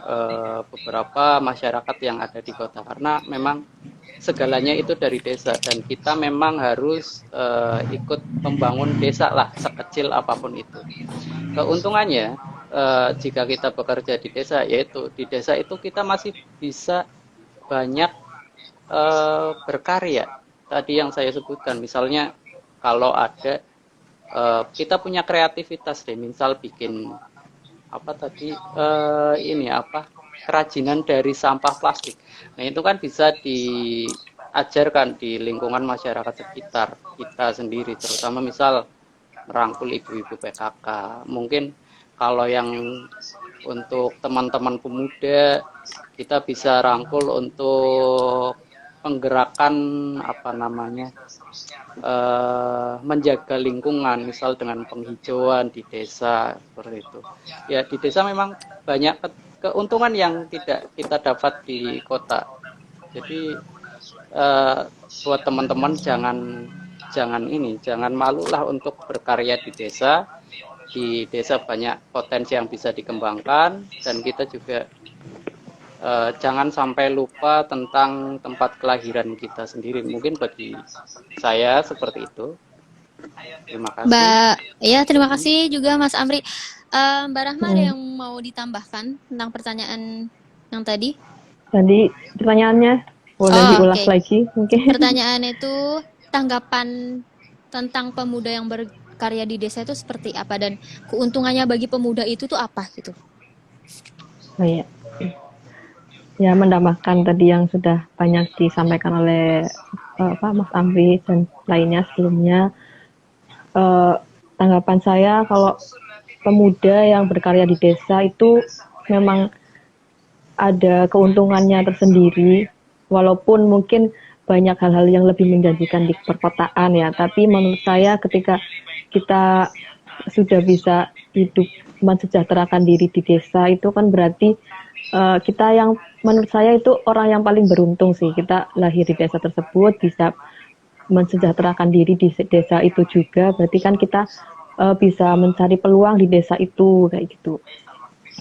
beberapa masyarakat yang ada di kota. Karena memang segalanya itu dari desa, dan kita memang harus ikut membangun desa lah, sekecil apapun itu. Keuntungannya jika kita bekerja di desa, yaitu di desa itu kita masih bisa banyak berkarya. Tadi yang saya sebutkan, misalnya kalau ada kita punya kreativitas deh, misal bikin apa tadi ini apa, kerajinan dari sampah plastik. Nah itu kan bisa diajarkan di lingkungan masyarakat sekitar kita sendiri, terutama misal merangkul ibu-ibu PKK. Mungkin kalau yang untuk teman-teman pemuda, kita bisa rangkul untuk penggerakan apa namanya, menjaga lingkungan, misal dengan penghijauan di desa seperti itu. Ya di desa memang banyak keuntungan yang tidak kita dapat di kota. Jadi buat teman-teman jangan malulah untuk berkarya di desa. Di desa banyak potensi yang bisa dikembangkan, dan kita juga jangan sampai lupa tentang tempat kelahiran kita sendiri. Mungkin bagi saya seperti itu. Terima kasih.
Terima kasih juga Mas Amri. Mbak Rahma ada yang mau ditambahkan tentang pertanyaan yang tadi?
Tadi pertanyaannya boleh diulas lagi mungkin.
Pertanyaan itu tanggapan tentang pemuda yang berkarya di desa itu seperti apa dan keuntungannya bagi pemuda itu tuh apa gitu?
Oh iya. Ya, menambahkan tadi yang sudah banyak disampaikan oleh Mas Amri dan lainnya sebelumnya, tanggapan saya kalau pemuda yang berkarya di desa itu memang ada keuntungannya tersendiri, walaupun mungkin banyak hal-hal yang lebih menjanjikan di perkotaan ya, tapi menurut saya ketika kita sudah bisa hidup mensejahterakan diri di desa itu kan berarti kita yang menurut saya itu orang yang paling beruntung sih, kita lahir di desa tersebut bisa mensejahterakan diri di desa itu juga, berarti kan kita bisa mencari peluang di desa itu kayak gitu.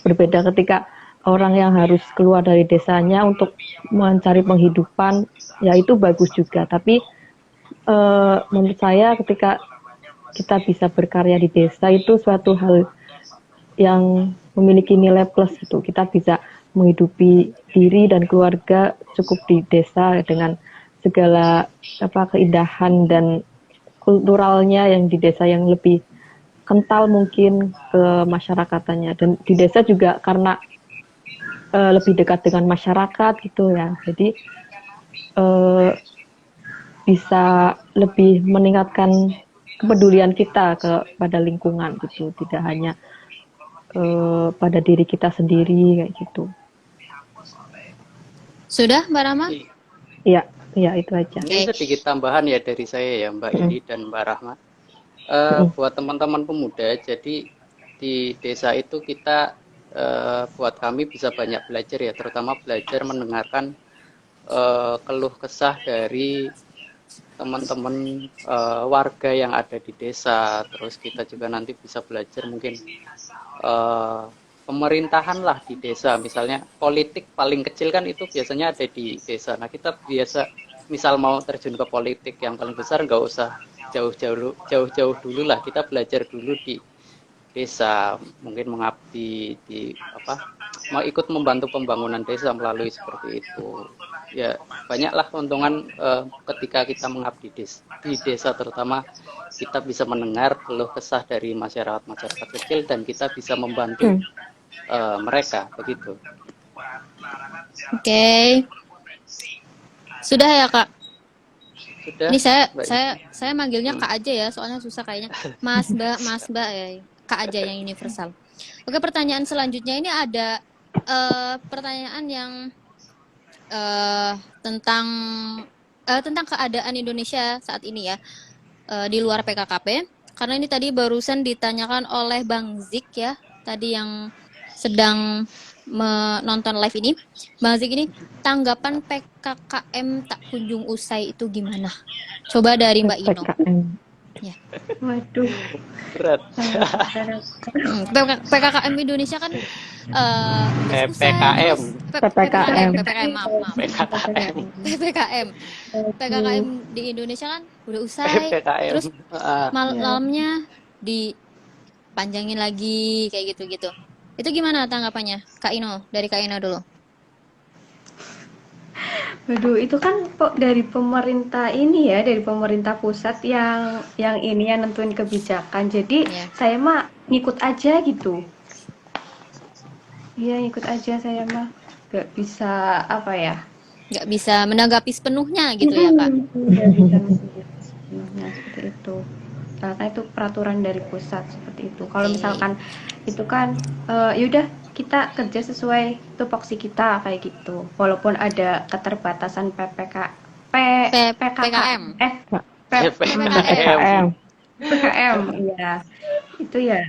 Berbeda ketika orang yang harus keluar dari desanya untuk mencari penghidupan, ya itu bagus juga. Tapi menurut saya ketika kita bisa berkarya di desa itu suatu hal yang memiliki nilai plus gitu. Kita bisa menghidupi diri dan keluarga cukup di desa dengan segala keindahan dan kulturalnya yang di desa yang lebih kental mungkin ke masyarakatannya. Dan di desa juga karena lebih dekat dengan masyarakat gitu ya, jadi bisa lebih meningkatkan kepedulian kita kepada lingkungan gitu, tidak hanya pada diri kita sendiri kayak gitu.
Sudah, Mbak Rama?
Iya, itu aja.
Ini sedikit tambahan ya dari saya ya, Mbak Ili dan Mbak Rahma. Buat teman-teman pemuda, jadi di desa itu kita buat kami bisa banyak belajar ya, terutama belajar mendengarkan keluh kesah dari teman-teman warga yang ada di desa. Terus kita juga nanti bisa belajar mungkin pemerintahan lah di desa, misalnya politik paling kecil kan itu biasanya ada di desa. Nah kita biasa misal mau terjun ke politik yang paling besar nggak usah jauh-jauh dulu lah, kita belajar dulu di desa, mungkin mengabdi di mau ikut membantu pembangunan desa melalui seperti itu ya. Banyaklah keuntungan ketika kita mengabdi di desa, terutama kita bisa mendengar keluh kesah dari masyarakat kecil dan kita bisa membantu mereka begitu.
Oke. Sudah ya, Kak?
Sudah.
Ini saya manggilnya Kak aja ya, soalnya susah kayaknya. Mas Mbak ya. Kak aja yang universal. Oke, pertanyaan selanjutnya ini ada pertanyaan yang tentang keadaan Indonesia saat ini ya, di luar PKKP. Karena ini tadi barusan ditanyakan oleh Bang Zik ya, tadi yang sedang menonton live ini. Bang Zik ini, tanggapan PKKM tak kunjung usai itu gimana? Coba dari Mbak Ino. Ya.
Waduh,
berat.
PKKM Indonesia kan
PPKM.
maaf. PPKM di Indonesia kan udah usai,
PPKM.
terus malamnya dipanjangin lagi kayak gitu. Itu gimana tanggapannya, Kak Ino? Dari Kak Ino dulu.
waduh, itu kan dari pemerintah ini ya, dari pemerintah pusat yang ini yang nentuin kebijakan. Jadi saya mah ngikut aja gitu. Iya, ngikut aja saya mah. Gak bisa
Nggak bisa menanggapi sepenuhnya gitu ya, Kak?
Nggak bisa sepenuhnya seperti itu. Karena itu peraturan dari pusat seperti itu. Kalau misalkan itu kan yaudah kita kerja sesuai tupoksi kita kayak gitu. Walaupun ada keterbatasan PKM. PKM, iya. Itu ya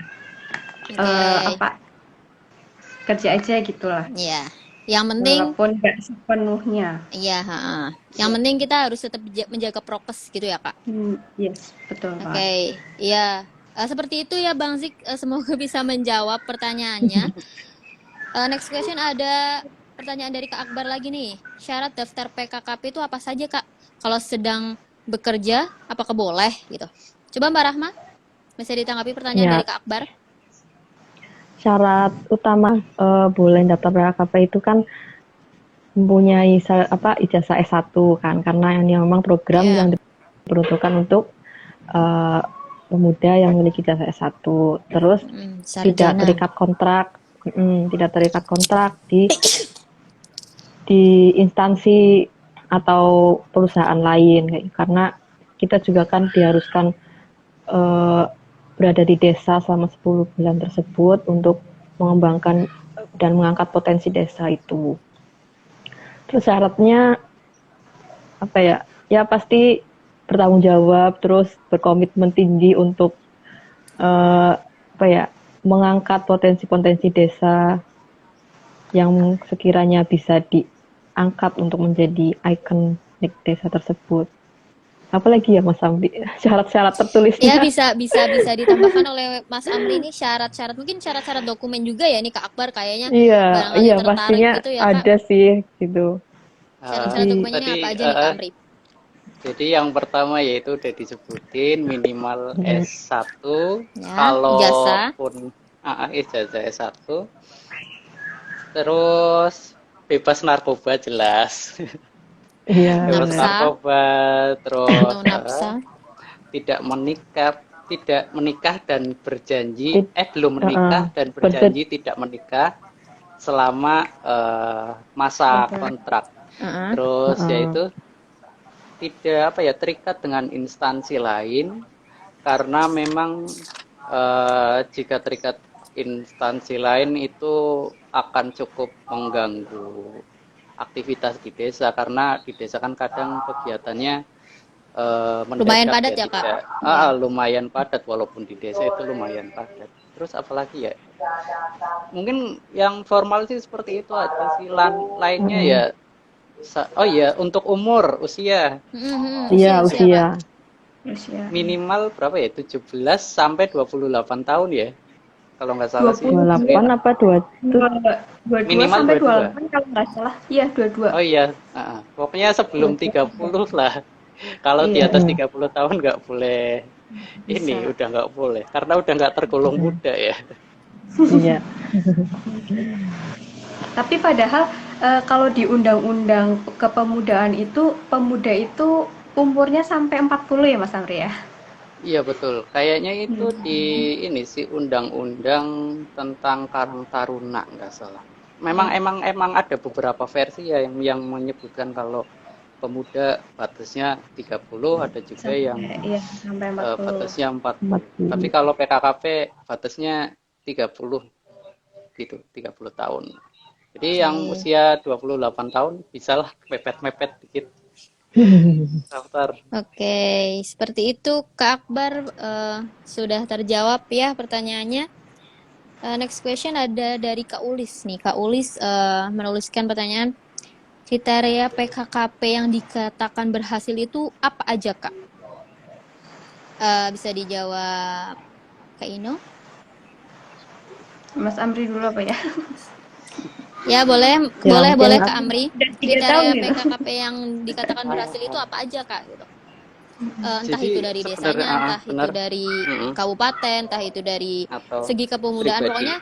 kerja aja gitulah.
Iya. Yang penting
walaupun nggak sepenuhnya.
Iya, yang penting kita harus tetap menjaga prokes gitu ya, Kak.
Yes, betul, Pak.
Oke, iya. Seperti itu ya, Bang Zik. Semoga bisa menjawab pertanyaannya. Next question, ada pertanyaan dari Kak Akbar lagi nih. Syarat daftar PKKP itu apa saja, Kak? Kalau sedang bekerja, apakah boleh gitu? Coba Mbak Rahma, bisa ditanggapi pertanyaan dari Kak Akbar?
Syarat utama boleh daftar PKKP itu kan mempunyai ijazah S1 kan, karena ini memang program yang diperuntukkan untuk pemuda yang memiliki jasa S1. Terus tidak
Sarjana.
terikat kontrak, tidak terikat kontrak di instansi atau perusahaan lain, karena kita juga kan diharuskan berada di desa selama 10 bulan tersebut untuk mengembangkan dan mengangkat potensi desa itu. Terus syaratnya apa ya? Ya pasti bertanggung jawab, terus berkomitmen tinggi untuk apa ya? Mengangkat potensi-potensi desa yang sekiranya bisa diangkat untuk menjadi ikonik desa tersebut. Apalagi ya Mas Amdi, syarat-syarat tertulisnya.
Ya bisa ditambahkan oleh Mas Amri ini syarat-syarat, mungkin syarat-syarat dokumen juga ya nih Kak Akbar kayaknya barangkali
Iya
tertarik
pastinya
gitu ya Kak.
ada sih gitu.
Syarat-syarat dokumennya
Tadi
apa aja nih Kak Amri?
jadi yang pertama yaitu udah disebutin minimal S1,
Ya,
kalaupun ijazah S1, terus bebas narkoba jelas.
Iya.
Bebas
Nafsa.
narkoba, terus
Atau nafsa.
tidak menikah dan berjanji belum menikah dan berjanji tidak menikah selama masa kontrak. Terus yaitu tidak terikat dengan instansi lain, karena memang jika terikat instansi lain itu akan cukup mengganggu aktivitas di desa, karena di desa kan kadang kegiatannya
Lumayan padat ya Kak?
lumayan padat, walaupun di desa itu lumayan padat. Terus apalagi ya, mungkin yang formal sih seperti itu aja sih. Lainnya ya untuk usia
Iya, usia.
minimal berapa ya, 17 sampai 28 tahun ya kalau nggak salah sih.
28 apa
22
Minimal
sampai
22.
28 kalau nggak salah. Iya, 22.
Oh iya, pokoknya sebelum 30 lah. Kalau di atas 30 tahun nggak boleh. Ini udah nggak boleh, karena udah nggak tergolong muda ya.
Iya.
Tapi padahal kalau di undang-undang kepemudaan itu, pemuda itu umurnya sampai 40 ya Mas Amri ya?
Iya betul. Kayaknya itu di ini sih undang-undang tentang Karang Taruna nggak salah. Emang ada beberapa versi ya yang menyebutkan kalau pemuda batasnya 30, ada juga yang
sampai 40.
batasnya 40. Tapi kalau PKKP batasnya 30 gitu, 30 tahun. Jadi yang usia 28 tahun bisalah mepet-mepet dikit daftar.
Oke, seperti itu Kak Akbar, sudah terjawab ya pertanyaannya. Next question ada dari Kak Ulis nih. Kak Ulis menuliskan pertanyaan, kriteria PKKP yang dikatakan berhasil itu apa aja Kak? Bisa dijawab Kak Ino?
Mas Amri dulu apa ya?
Ya boleh Kak Amri. Kriteria
gitu.
PKKP yang dikatakan berhasil itu apa aja Kak? Gitu. Entah
Jadi
itu dari desanya, entah itu dari kabupaten, entah itu dari segi kepemudaan,
pribadi.
pokoknya.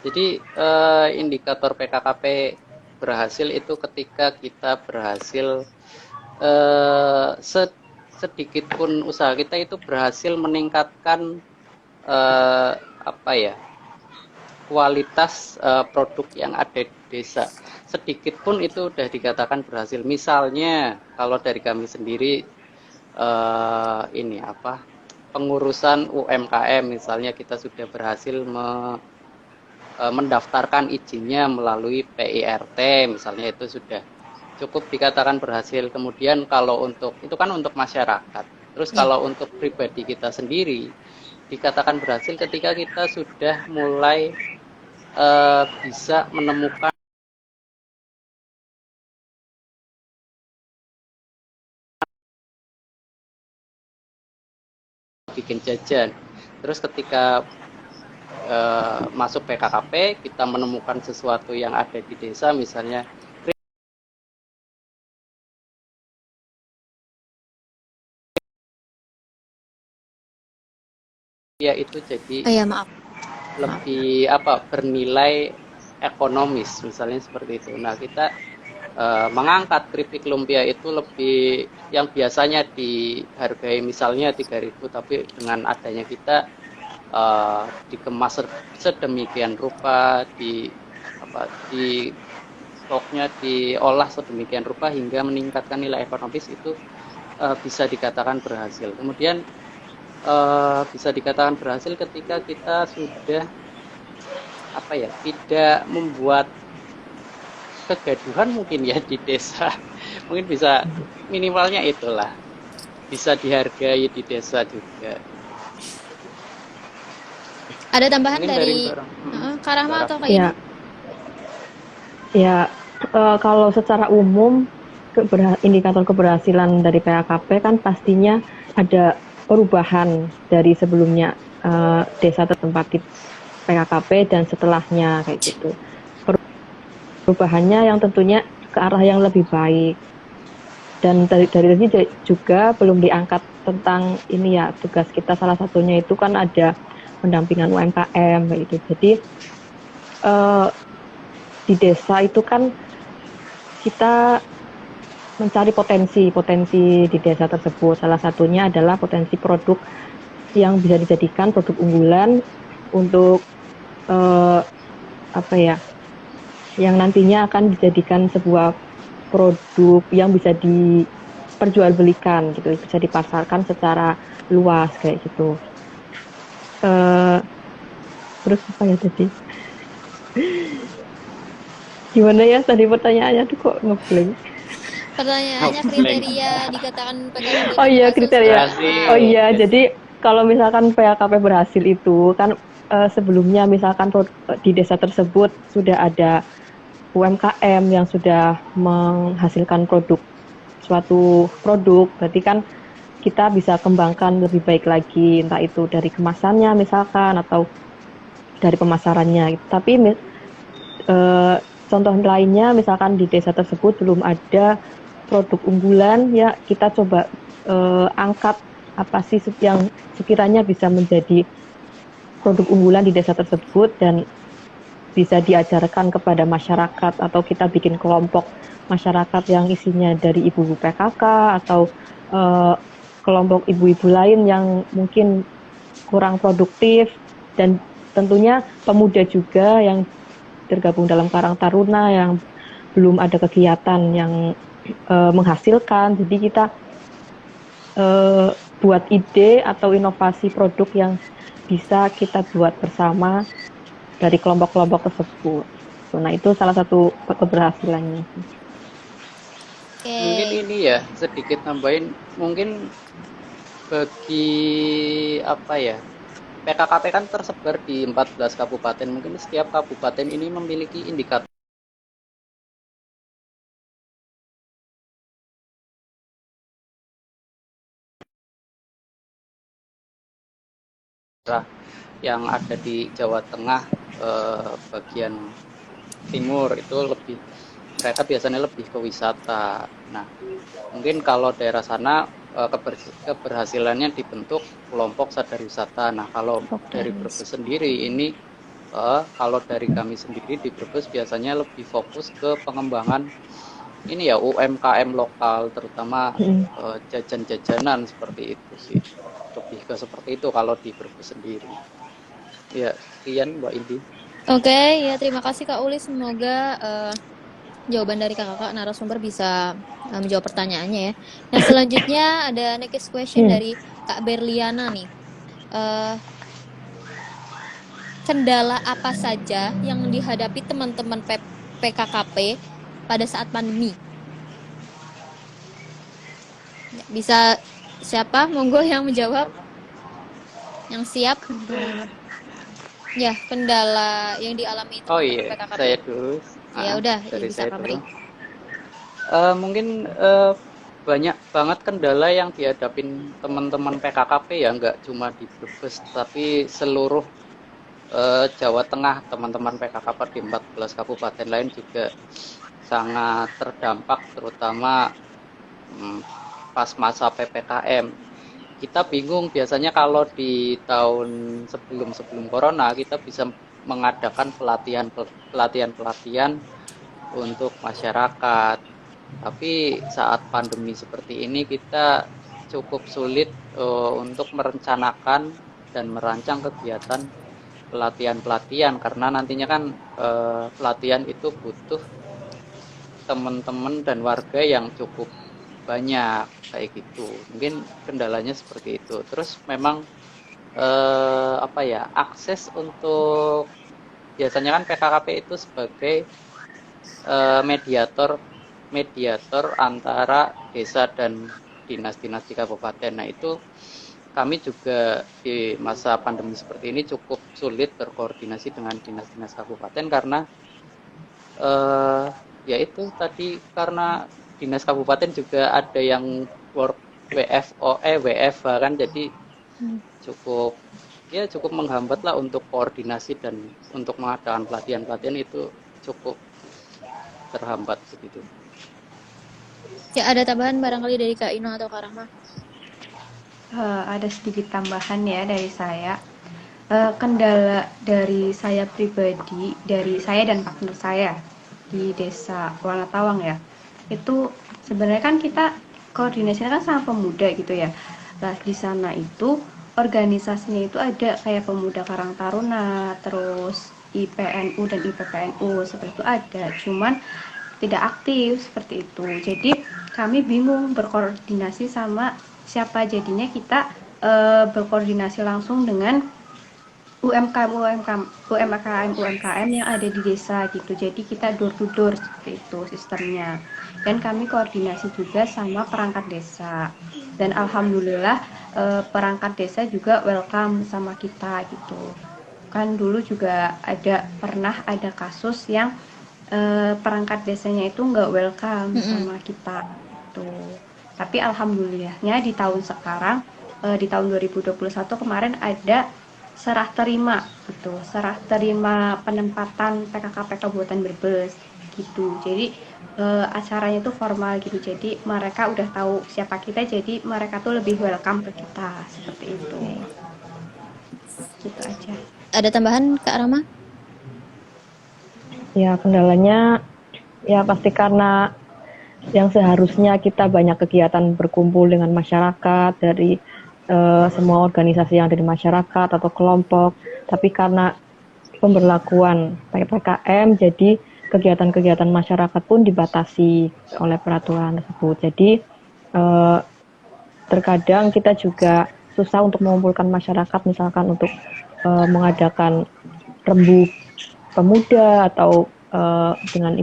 Jadi indikator PKKP berhasil itu ketika kita berhasil sedikit pun usaha kita itu berhasil meningkatkan kualitas produk yang ada di desa. Sedikit pun itu sudah dikatakan berhasil. Misalnya kalau dari kami sendiri pengurusan UMKM, misalnya kita sudah berhasil mendaftarkan izinnya melalui PIRT, misalnya itu sudah cukup dikatakan berhasil. Kemudian kalau untuk itu kan untuk masyarakat. Terus kalau untuk pribadi kita sendiri dikatakan berhasil ketika kita sudah mulai bisa menemukan bikin jajan. Terus ketika masuk PKKP kita menemukan sesuatu yang ada di desa, misalnya ya itu jadi lebih bernilai ekonomis, misalnya seperti itu. Nah, kita mengangkat keripik lumpia itu lebih, yang biasanya dihargai misalnya 3.000, tapi dengan adanya kita dikemas sedemikian rupa, di stoknya diolah sedemikian rupa hingga meningkatkan nilai ekonomis, itu bisa dikatakan berhasil. Kemudian bisa dikatakan berhasil ketika kita sudah tidak membuat kegaduhan mungkin ya di desa. Mungkin bisa, minimalnya itulah, bisa dihargai di desa juga.
Ada tambahan
Mungkin
dari Kak Rahma atau Kak Yeni?
Ya, kalau secara umum indikator keberhasilan dari PAKP kan pastinya ada perubahan dari sebelumnya desa tertempati PKKP dan setelahnya kayak gitu. Perubahannya yang tentunya ke arah yang lebih baik. Dan dari tadi juga belum diangkat tentang ini ya, tugas kita salah satunya itu kan ada pendampingan UMKM kayak gitu. Jadi di desa itu kan kita mencari potensi di desa tersebut. Salah satunya adalah potensi produk yang bisa dijadikan produk unggulan untuk yang nantinya akan dijadikan sebuah produk yang bisa diperjualbelikan gitu, bisa dipasarkan secara luas kayak gitu. Terus apa ya tadi? Gimana ya tadi pertanyaannya tuh kok ngeblank?
Pertanyaannya kriteria dikatakan PKKP.
Oh iya, kriteria. Oh iya, jadi kalau misalkan PKKP berhasil itu kan sebelumnya misalkan di desa tersebut sudah ada UMKM yang sudah menghasilkan suatu produk, berarti kan kita bisa kembangkan lebih baik lagi, entah itu dari kemasannya misalkan atau dari pemasarannya. Tapi contoh lainnya misalkan di desa tersebut belum ada produk unggulan, ya kita coba angkat apa sih yang sekiranya bisa menjadi produk unggulan di desa tersebut dan bisa diajarkan kepada masyarakat, atau kita bikin kelompok masyarakat yang isinya dari ibu-ibu PKK atau kelompok ibu-ibu lain yang mungkin kurang produktif, dan tentunya pemuda juga yang tergabung dalam Karang Taruna yang belum ada kegiatan yang menghasilkan. Jadi kita buat ide atau inovasi produk yang bisa kita buat bersama dari kelompok-kelompok tersebut. Nah, itu salah satu keberhasilannya.
Mungkin ini ya, sedikit nambahin, mungkin bagi PKKP kan tersebar di 14 kabupaten. Mungkin setiap kabupaten ini memiliki indikator yang ada di Jawa Tengah, bagian timur itu mereka biasanya lebih ke wisata. Nah, mungkin kalau daerah sana keberhasilannya dibentuk kelompok sadar wisata. Nah, kalau dari Brebes sendiri ini, kalau dari kami sendiri di Brebes biasanya lebih fokus ke pengembangan ini ya, UMKM lokal, terutama jajan-jajanan seperti itu sih. Lebih ke seperti itu kalau di Brebes sendiri. Ya, sekian Mbak Indi.
Oke, ya terima kasih Kak Uli. Semoga jawaban dari kakak narasumber bisa menjawab pertanyaannya ya. Nah, selanjutnya ada next question dari Kak Berliana nih. Kendala apa saja yang dihadapi teman-teman PKKP pada saat pandemi? Bisa siapa? Monggo yang menjawab. Yang siap? Ya, kendala yang dialami teman-teman PKKP.
Saya dulu.
Ya udah, bisa
Kamri. Mungkin banyak banget kendala yang dihadapin teman-teman PKKP ya, nggak cuma di Brebes, tapi seluruh Jawa Tengah, teman-teman PKKP di 14 kabupaten lain juga sangat terdampak, terutama pas masa PPKM. Kita bingung, biasanya kalau di tahun sebelum corona kita bisa mengadakan pelatihan untuk masyarakat. Tapi saat pandemi seperti ini kita cukup sulit untuk merencanakan dan merancang kegiatan pelatihan-pelatihan karena nantinya kan pelatihan itu butuh teman-teman dan warga yang cukup banyak kayak gitu. Mungkin kendalanya seperti itu. Terus memang akses untuk biasanya kan PKKP itu sebagai mediator antara desa dan dinas-dinas di kabupaten. Nah itu kami juga di masa pandemi seperti ini cukup sulit berkoordinasi dengan dinas-dinas kabupaten karena ya itu tadi karena dinas kabupaten juga ada yang work WFH kan, jadi cukup menghambat lah untuk koordinasi dan untuk mengadakan pelatihan itu cukup terhambat begitu.
Ya, ada tambahan barangkali dari Kak Ino atau Kak Rahma?
Ada sedikit tambahan ya dari saya. Kendala dari saya pribadi, dari saya dan partner saya di desa Wanatawang ya, itu sebenarnya kan kita koordinasinya kan sama pemuda gitu ya. Nah di sana itu organisasinya itu ada kayak pemuda Karang Taruna, terus IPNU dan IPPNU seperti itu ada, cuman tidak aktif seperti itu. Jadi kami bingung berkoordinasi sama siapa, jadinya kita berkoordinasi langsung dengan UMKM yang ada di desa gitu. Jadi kita door to door seperti itu sistemnya. Dan kami koordinasi juga sama perangkat desa. Dan alhamdulillah perangkat desa juga welcome sama kita gitu. Kan dulu juga pernah ada kasus yang perangkat desanya itu nggak welcome sama kita tuh. Tapi alhamdulillahnya di tahun sekarang di tahun 2021 kemarin ada serah terima penempatan PKKP Kabupaten Brebes gitu. Jadi acaranya itu formal gitu. Jadi mereka udah tahu siapa kita, jadi mereka tuh lebih welcome ke kita seperti itu. Gitu aja.
Ada tambahan Kak Rahma?
Ya, kendalanya ya pasti karena yang seharusnya kita banyak kegiatan berkumpul dengan masyarakat dari semua organisasi yang ada di masyarakat atau kelompok, tapi karena pemberlakuan PPKM, jadi kegiatan-kegiatan masyarakat pun dibatasi oleh peraturan tersebut. Jadi terkadang kita juga susah untuk mengumpulkan masyarakat, misalkan untuk mengadakan rembuk pemuda atau dengan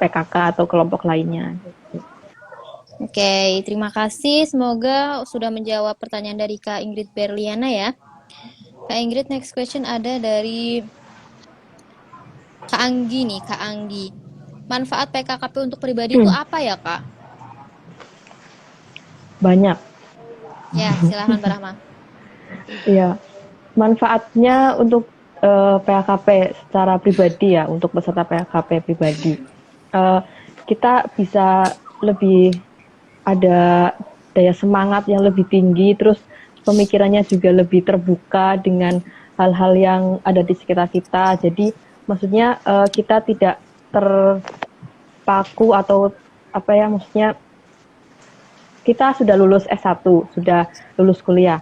PKK atau kelompok lainnya.
Oke, terima kasih. Semoga sudah menjawab pertanyaan dari Kak Ingrid Berliana ya. Kak Ingrid, next question ada dari Kak Anggi nih, Kak Anggi. Manfaat PKKP untuk pribadi itu apa ya, Kak?
Banyak.
Ya, silahkan Mbak Rahma.
Iya, manfaatnya untuk PKKP secara pribadi ya, untuk peserta PKKP pribadi. Kita bisa lebih ada daya semangat yang lebih tinggi, terus pemikirannya juga lebih terbuka dengan hal-hal yang ada di sekitar kita. Jadi maksudnya kita tidak terpaku atau maksudnya kita sudah lulus S1, sudah lulus kuliah.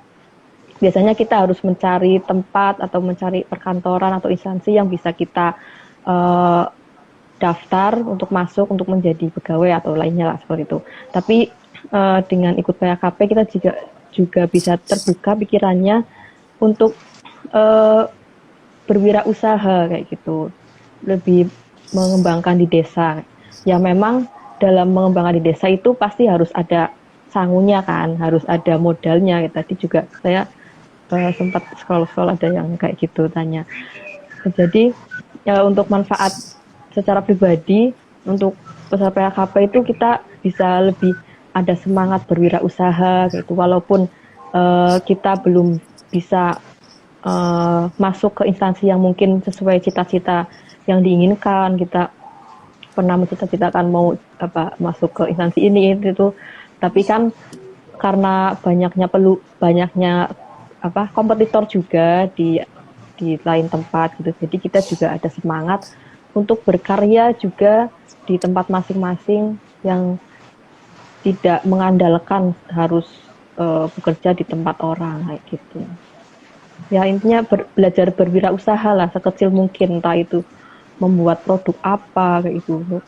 Biasanya kita harus mencari tempat atau mencari perkantoran atau instansi yang bisa kita daftar untuk masuk untuk menjadi pegawai atau lainnya lah seperti itu. Tapi dengan ikut PKKP kita juga bisa terbuka pikirannya untuk berwirausaha kayak gitu, lebih mengembangkan di desa. Ya memang dalam mengembangkan di desa itu pasti harus ada sangunya kan, harus ada modalnya. Tadi juga saya sempat scroll ada yang kayak gitu tanya. Jadi untuk manfaat secara pribadi untuk peserta PKKP itu kita bisa lebih ada semangat berwirausaha gitu, walaupun kita belum bisa masuk ke instansi yang mungkin sesuai cita-cita yang diinginkan. Kita pernah mencita-citakan mau masuk ke instansi ini itu, tapi kan karena banyaknya kompetitor juga di lain tempat gitu, jadi kita juga ada semangat untuk berkarya juga di tempat masing-masing yang tidak mengandalkan harus bekerja di tempat orang kayak gitu. Ya intinya belajar berwirausaha lah sekecil mungkin, entah itu membuat produk apa kayak itu,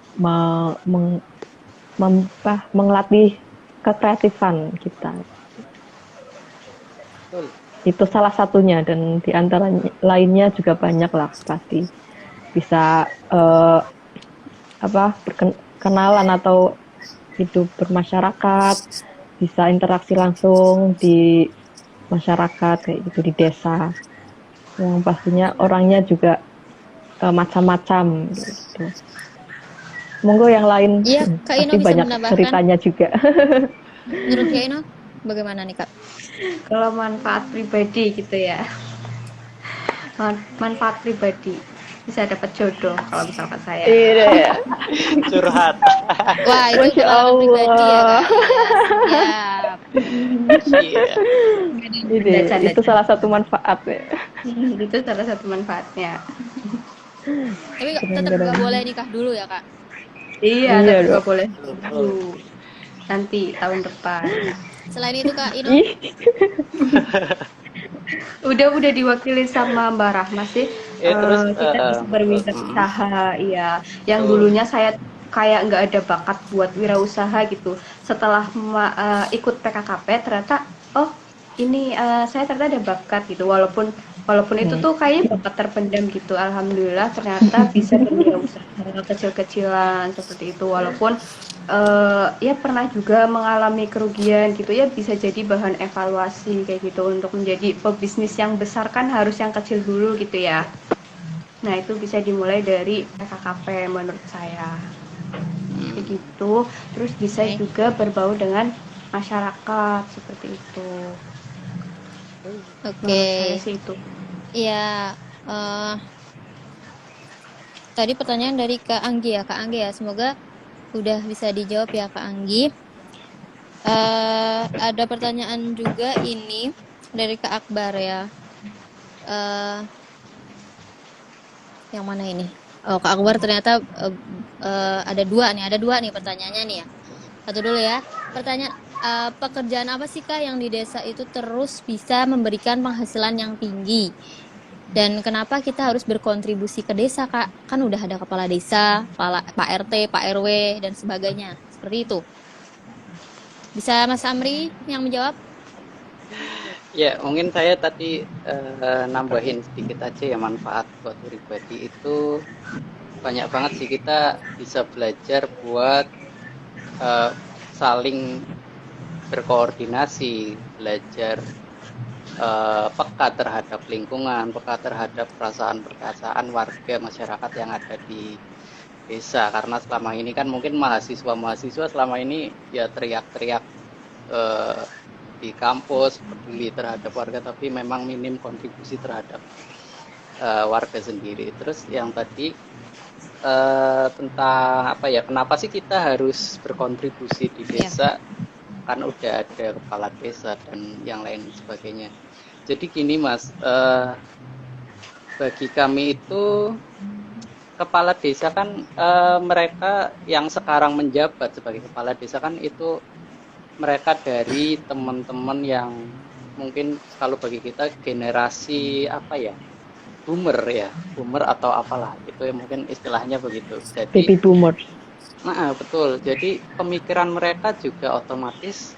mengelatih kekreatifan kita.
Betul.
Itu salah satunya, dan di antara lainnya juga banyak lah pasti. Bisa kenalan atau hidup bermasyarakat, bisa interaksi langsung di masyarakat kayak gitu, di desa. Yang pastinya orangnya juga macam-macam gitu. Monggo yang lain,
Iya, Kak Ino
pasti
bisa
banyak
menambahkan.
ceritanya juga.
Menurut Kak Ino, bagaimana nih Kak?
Kalau manfaat pribadi gitu ya, manfaat pribadi bisa dapat jodoh kalau misalkan saya.
Iya.
Curhat.
Wah, itu
Masya
pengalaman pribadi ya
Allah.
Kak. Iya, siap.
Iya.
Ini, itu salah satu manfaat ya.
Itu salah satu manfaatnya.
Tapi tetap
Keren-keren.
nggak boleh nikah dulu ya Kak.
Iya,
Iya
tapi nggak
dong.
boleh
Betul.
dulu. Nanti tahun depan.
Selain itu Kak Ino,
Ih,
Udah diwakili sama Mbak Rahma sih.
Terus
Kita bisa
betul.
berwirausaha, iya. Yang
Betul.
dulunya saya kayak nggak ada bakat buat wirausaha gitu. Setelah ikut PKKP, ternyata oh ini saya ternyata ada bakat gitu. Walaupun itu tuh kayaknya bakat terpendam gitu. Alhamdulillah ternyata bisa berwirausaha kecil-kecilan seperti itu. Walaupun ya pernah juga mengalami kerugian gitu ya, bisa jadi bahan evaluasi kayak gitu. Untuk menjadi pebisnis yang besar kan harus yang kecil dulu gitu ya. Nah itu bisa dimulai dari PKKP menurut saya kayak gitu. Terus bisa
Oke.
juga berbau dengan masyarakat seperti itu.
Oke.
Menurut saya sih itu.
Iya, tadi pertanyaan dari Kak Anggi ya, Kak Anggi ya. Semoga udah bisa dijawab ya Kak Anggi. Ada pertanyaan juga ini dari Kak Akbar ya. Yang mana ini? Oh, Kak Akbar ternyata ada dua nih pertanyaannya nih ya. Satu dulu ya. Pertanyaan pekerjaan apa sih Kak yang di desa itu terus bisa memberikan penghasilan yang tinggi? Dan kenapa kita harus berkontribusi ke desa, Kak? Kan udah ada kepala desa, Pak RT, Pak RW, dan sebagainya. Seperti itu. Bisa Mas Amri yang menjawab?
Ya, mungkin saya tadi nambahin sedikit aja ya, manfaat buat pribadi itu banyak banget sih. Kita bisa belajar buat saling berkoordinasi, belajar peka terhadap lingkungan, peka terhadap perasaan warga masyarakat yang ada di desa. Karena selama ini kan mungkin mahasiswa selama ini ya teriak-teriak di kampus peduli terhadap warga, tapi memang minim kontribusi terhadap warga sendiri. Terus yang tadi tentang apa ya, kenapa sih kita harus berkontribusi di desa? Kan udah ada kepala desa dan yang lain sebagainya. Jadi gini Mas, bagi kami itu kepala desa kan mereka yang sekarang menjabat sebagai kepala desa kan itu mereka dari teman-teman yang mungkin kalau bagi kita generasi apa ya, boomer atau apalah itu ya, mungkin istilahnya begitu. Jadi
baby boomers.
nah betul, jadi pemikiran mereka juga otomatis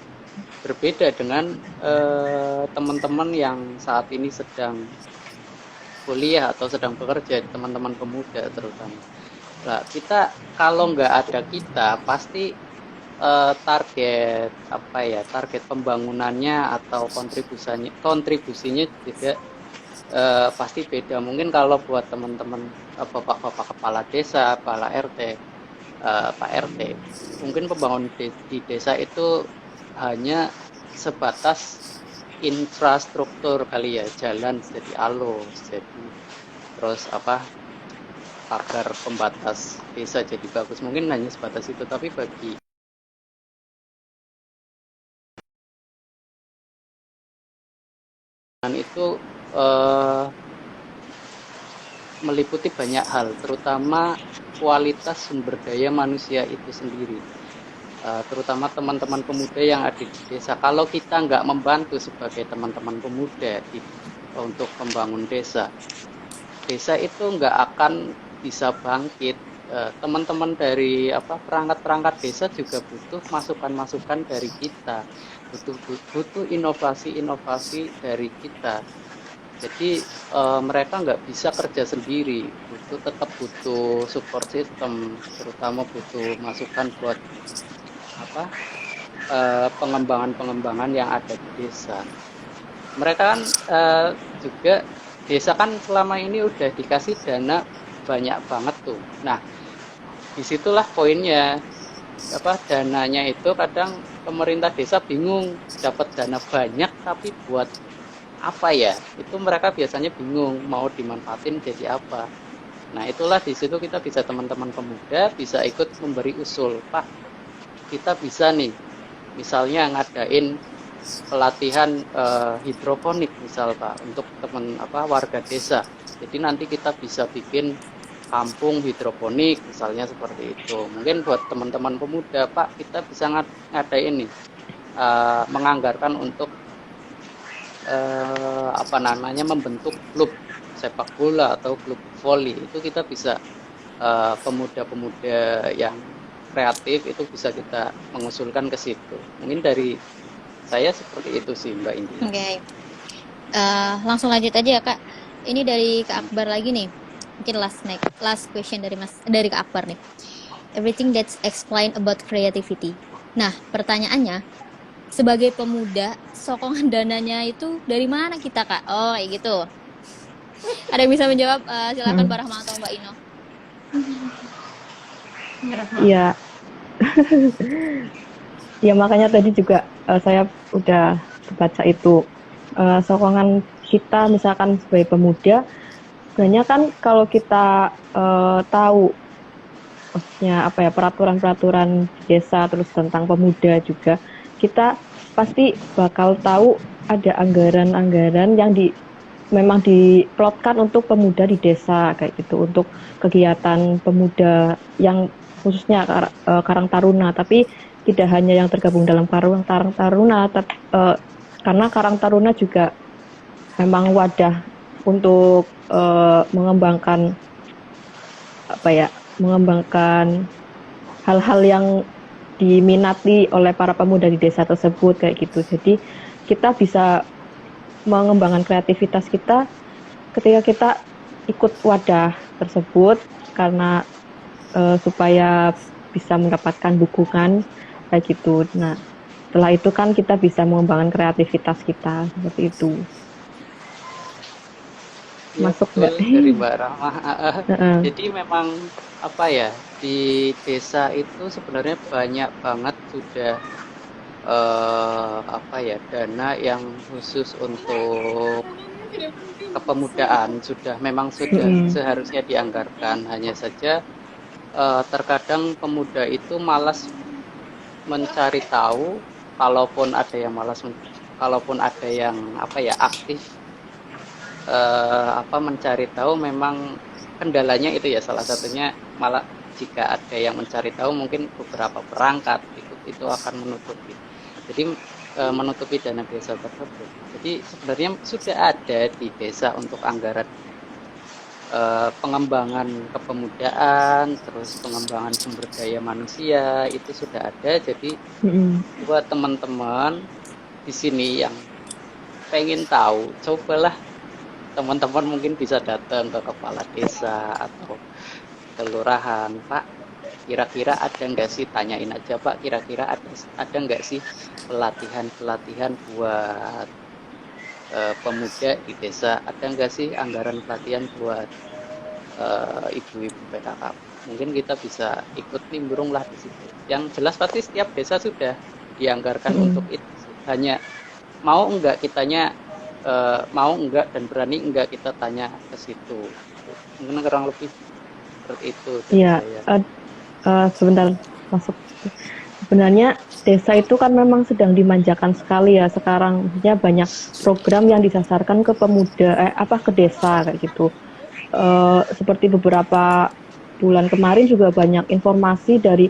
berbeda dengan teman-teman yang saat ini sedang kuliah atau sedang bekerja, teman-teman pemuda terutama. Nah, kita kalau nggak ada kita pasti target pembangunannya atau kontribusinya juga pasti beda. Mungkin kalau buat teman-teman bapak-bapak kepala desa, kepala RT, Pak RT, mungkin pembangunan di desa itu hanya sebatas infrastruktur kali ya, jalan jadi alus, jadi terus pagar pembatas desa jadi bagus, mungkin hanya sebatas itu. Tapi bagi itu meliputi banyak hal, terutama kualitas sumber daya manusia itu sendiri. Terutama teman-teman pemuda yang ada di desa. Kalau kita nggak membantu sebagai teman-teman pemuda untuk membangun desa, desa itu nggak akan bisa bangkit. Teman-teman dari perangkat-perangkat desa juga butuh masukan-masukan dari kita, butuh inovasi-inovasi dari kita. Jadi mereka nggak bisa kerja sendiri, tetap butuh support system, terutama butuh masukan buat pengembangan-pengembangan yang ada di desa. Mereka kan juga desa kan selama ini udah dikasih dana banyak banget tuh. Nah, disitulah poinnya, dananya itu kadang pemerintah desa bingung dapat dana banyak tapi buat apa ya? Itu mereka biasanya bingung mau dimanfaatin jadi apa. Nah, itulah di situ kita bisa teman-teman pemuda bisa ikut memberi usul, Pak. Kita bisa nih, misalnya ngadain pelatihan hidroponik misal Pak untuk warga desa. Jadi nanti kita bisa bikin kampung hidroponik misalnya seperti itu. Mungkin buat teman-teman pemuda Pak, kita bisa ngadain nih menganggarkan untuk membentuk klub sepak bola atau klub voli. Itu kita bisa pemuda-pemuda yang kreatif itu bisa kita mengusulkan ke situ. Mungkin dari saya seperti itu sih Mbak Indi.
Oke. Langsung lanjut aja ya Kak. Ini dari Kak Akbar lagi nih. Mungkin last question dari Kak Akbar nih. Everything that's explained about creativity. Nah, pertanyaannya, sebagai pemuda, sokongan dananya itu dari mana kita Kak? Oh, kayak gitu. Ada yang bisa menjawab? Silakan Pak Rahma atau Mbak Ino.
Iya. Ya makanya tadi juga saya udah baca itu sokongan kita misalkan sebagai pemuda, sebenarnya kan kalau kita tahu maksudnya peraturan-peraturan desa terus tentang pemuda juga, kita pasti bakal tahu ada anggaran-anggaran yang memang diplotkan untuk pemuda di desa kayak gitu, untuk kegiatan pemuda yang khususnya Karang Taruna, tapi tidak hanya yang tergabung dalam Karang Taruna, karena Karang Taruna juga memang wadah untuk mengembangkan hal-hal yang diminati oleh para pemuda di desa tersebut kayak gitu. Jadi kita bisa mengembangkan kreativitas kita ketika kita ikut wadah tersebut, karena supaya bisa mendapatkan dukungan kayak gitu. Nah, setelah itu kan kita bisa mengembangkan kreativitas kita seperti itu.
Ya,
Masuk
betul
nggak?
dari Mbak Rahma. Jadi memang di desa itu sebenarnya banyak banget sudah dana yang khusus untuk kepemudaan sudah seharusnya dianggarkan. Hanya saja terkadang pemuda itu malas mencari tahu, kalaupun ada yang aktif mencari tahu, memang kendalanya itu ya salah satunya malah jika ada yang mencari tahu mungkin beberapa perangkat itu akan menutupi dana desa tersebut. Jadi sebenarnya sudah ada di desa untuk anggaran pengembangan kepemudaan, terus pengembangan sumber daya manusia itu sudah ada. Jadi buat teman-teman di sini yang pengen tahu, cobalah teman-teman mungkin bisa datang ke kepala desa atau kelurahan, Pak, kira-kira ada nggak sih, tanyain aja Pak, kira-kira ada nggak sih pelatihan buat pemuda di desa, ada nggak sih anggaran pelatihan buat ibu-ibu PKK. Mungkin kita bisa ikut nimbrung lah di situ. Yang jelas pasti setiap desa sudah dianggarkan untuk itu. Hanya mau enggak dan berani enggak kita tanya ke situ. Mungkin kurang lebih seperti itu.
Iya, sebentar masuk. Sebenarnya desa itu kan memang sedang dimanjakan sekali ya sekarang. Maksudnya banyak program yang disasarkan ke pemuda, ke desa kayak gitu. seperti beberapa bulan kemarin juga banyak informasi dari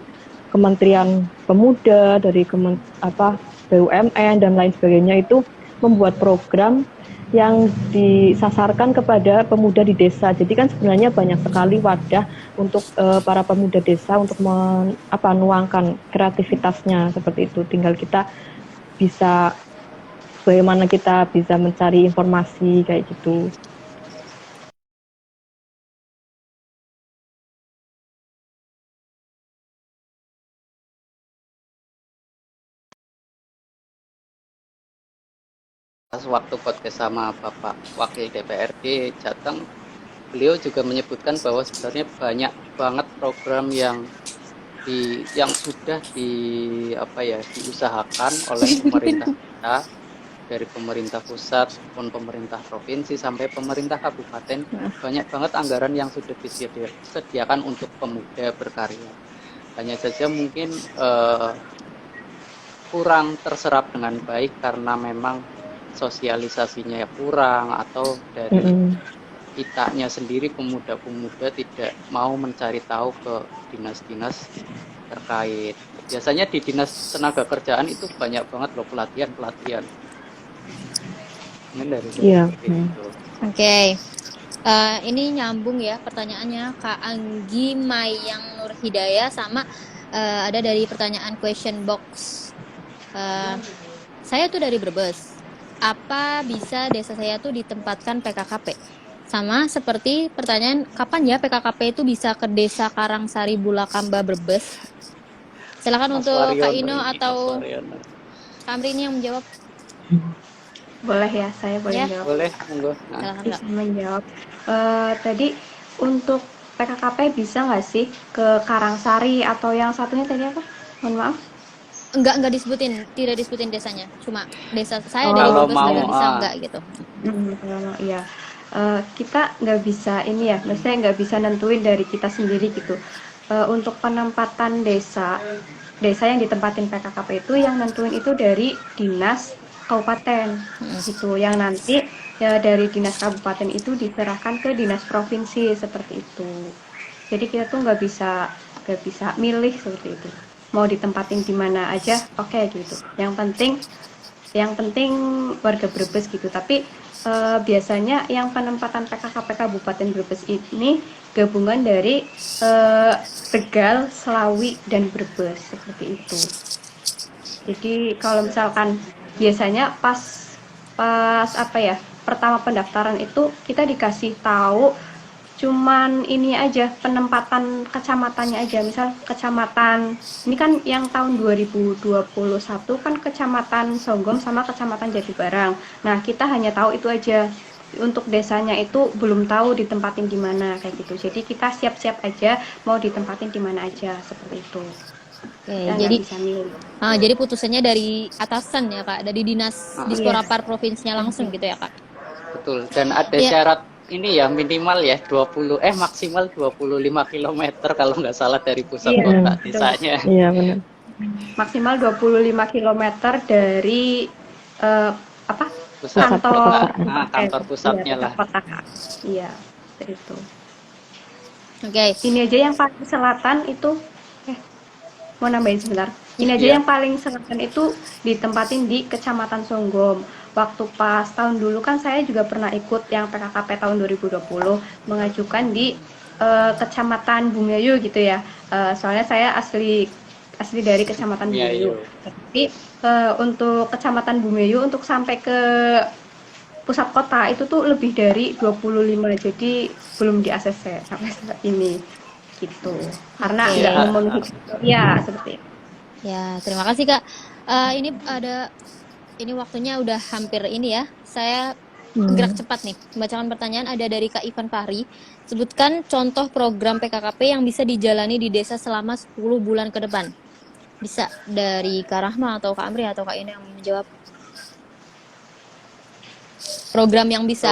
Kementerian Pemuda, dari BUMN dan lain sebagainya itu membuat program yang disasarkan kepada pemuda di desa. Jadi kan sebenarnya banyak sekali wadah untuk para pemuda desa untuk menuangkan kreativitasnya seperti itu. Tinggal kita bisa bagaimana kita bisa mencari informasi kayak gitu.
Pas waktu podcast sama Bapak Wakil DPRD Jateng, beliau juga menyebutkan bahwa sebenarnya banyak banget program yang sudah diusahakan oleh pemerintah kita, dari pemerintah pusat maupun pemerintah provinsi sampai pemerintah kabupaten. Banyak banget anggaran yang sudah disediakan untuk pemuda berkarya. Hanya saja mungkin kurang terserap dengan baik karena memang sosialisasinya kurang, atau dari kitanya sendiri pemuda-pemuda tidak mau mencari tahu ke dinas-dinas terkait. Biasanya di dinas tenaga kerjaan itu banyak banget loh pelatihan. Ini dari itu.
Oke. Ini nyambung ya pertanyaannya Kak Anggi Mayang Nur Hidayah sama ada dari pertanyaan question box. Saya tuh dari Brebes. Apa bisa desa saya tuh ditempatkan PKKP? Sama seperti pertanyaan kapan ya PKKP itu bisa ke desa Karangsari Bulakamba Brebes? Silakan untuk Kak Ino atau Kak Amri ini yang menjawab.
Boleh ya, saya boleh menjawab.
Boleh, monggo.
Bisa menjawab. Tadi untuk PKKP bisa nggak sih ke Karangsari atau yang satunya tadi apa? Mohon maaf.
Enggak disebutin, tidak disebutin desanya. Cuma desa saya dari Brebes nggak bisa enggak gitu.
Iya. Kita nggak bisa ini ya, maksudnya nggak bisa nentuin dari kita sendiri gitu. Untuk penempatan desa yang ditempatin PKKP itu yang nentuin itu dari dinas kabupaten gitu, yang nanti ya dari dinas kabupaten itu diserahkan ke dinas provinsi seperti itu. Jadi kita tuh nggak bisa milih seperti itu, mau ditempatin di mana aja oke gitu, yang penting warga Brebes gitu. Tapi biasanya yang penempatan PKKP Kabupaten Brebes ini gabungan dari Tegal, Selawi, dan Brebes seperti itu. Jadi kalau misalkan biasanya pas pertama pendaftaran itu kita dikasih tahu cuman ini aja, penempatan kecamatannya aja. Misal kecamatan ini kan yang tahun 2021 kan kecamatan Songgom sama kecamatan Jatibarang. Nah, kita hanya tahu itu aja. Untuk desanya itu belum tahu ditempatin di mana kayak gitu. Jadi kita siap-siap aja mau ditempatin di mana aja seperti itu.
Oke, jadi putusannya dari atasan ya Kak, dari dinas Disporapar provinsinya langsung gitu ya Kak.
Betul, dan ada syarat ini ya, minimal ya maksimal 25 km kalau nggak salah dari pusat kota desanya.
Iya benar.
Maksimal 25 km dari
kantor pusatnya lah.
Iya, itu.
Oke.
Ini aja yang paling selatan itu mau nambahin sebentar. Ini aja yang paling selatan itu ditempatin di Kecamatan Songgom. Waktu pas tahun dulu kan saya juga pernah ikut yang PKKP tahun 2020 mengajukan di Kecamatan Bumiayu gitu ya. Soalnya saya asli dari Kecamatan Bumiayu. Tapi untuk Kecamatan Bumiayu untuk sampai ke pusat kota itu tuh lebih dari 25, jadi belum di ACC sampai saat ini gitu. Karena nggak memenuhi seperti itu.
Ya, terima kasih Kak. Ini waktunya udah hampir ini ya. Saya gerak cepat nih. Membacakan pertanyaan ada dari Kak Ivan Fahri. Sebutkan contoh program PKKP yang bisa dijalani di desa selama 10 bulan ke depan. Bisa dari Kak Rahma atau Kak Amri atau Kak Ina yang menjawab. Program yang bisa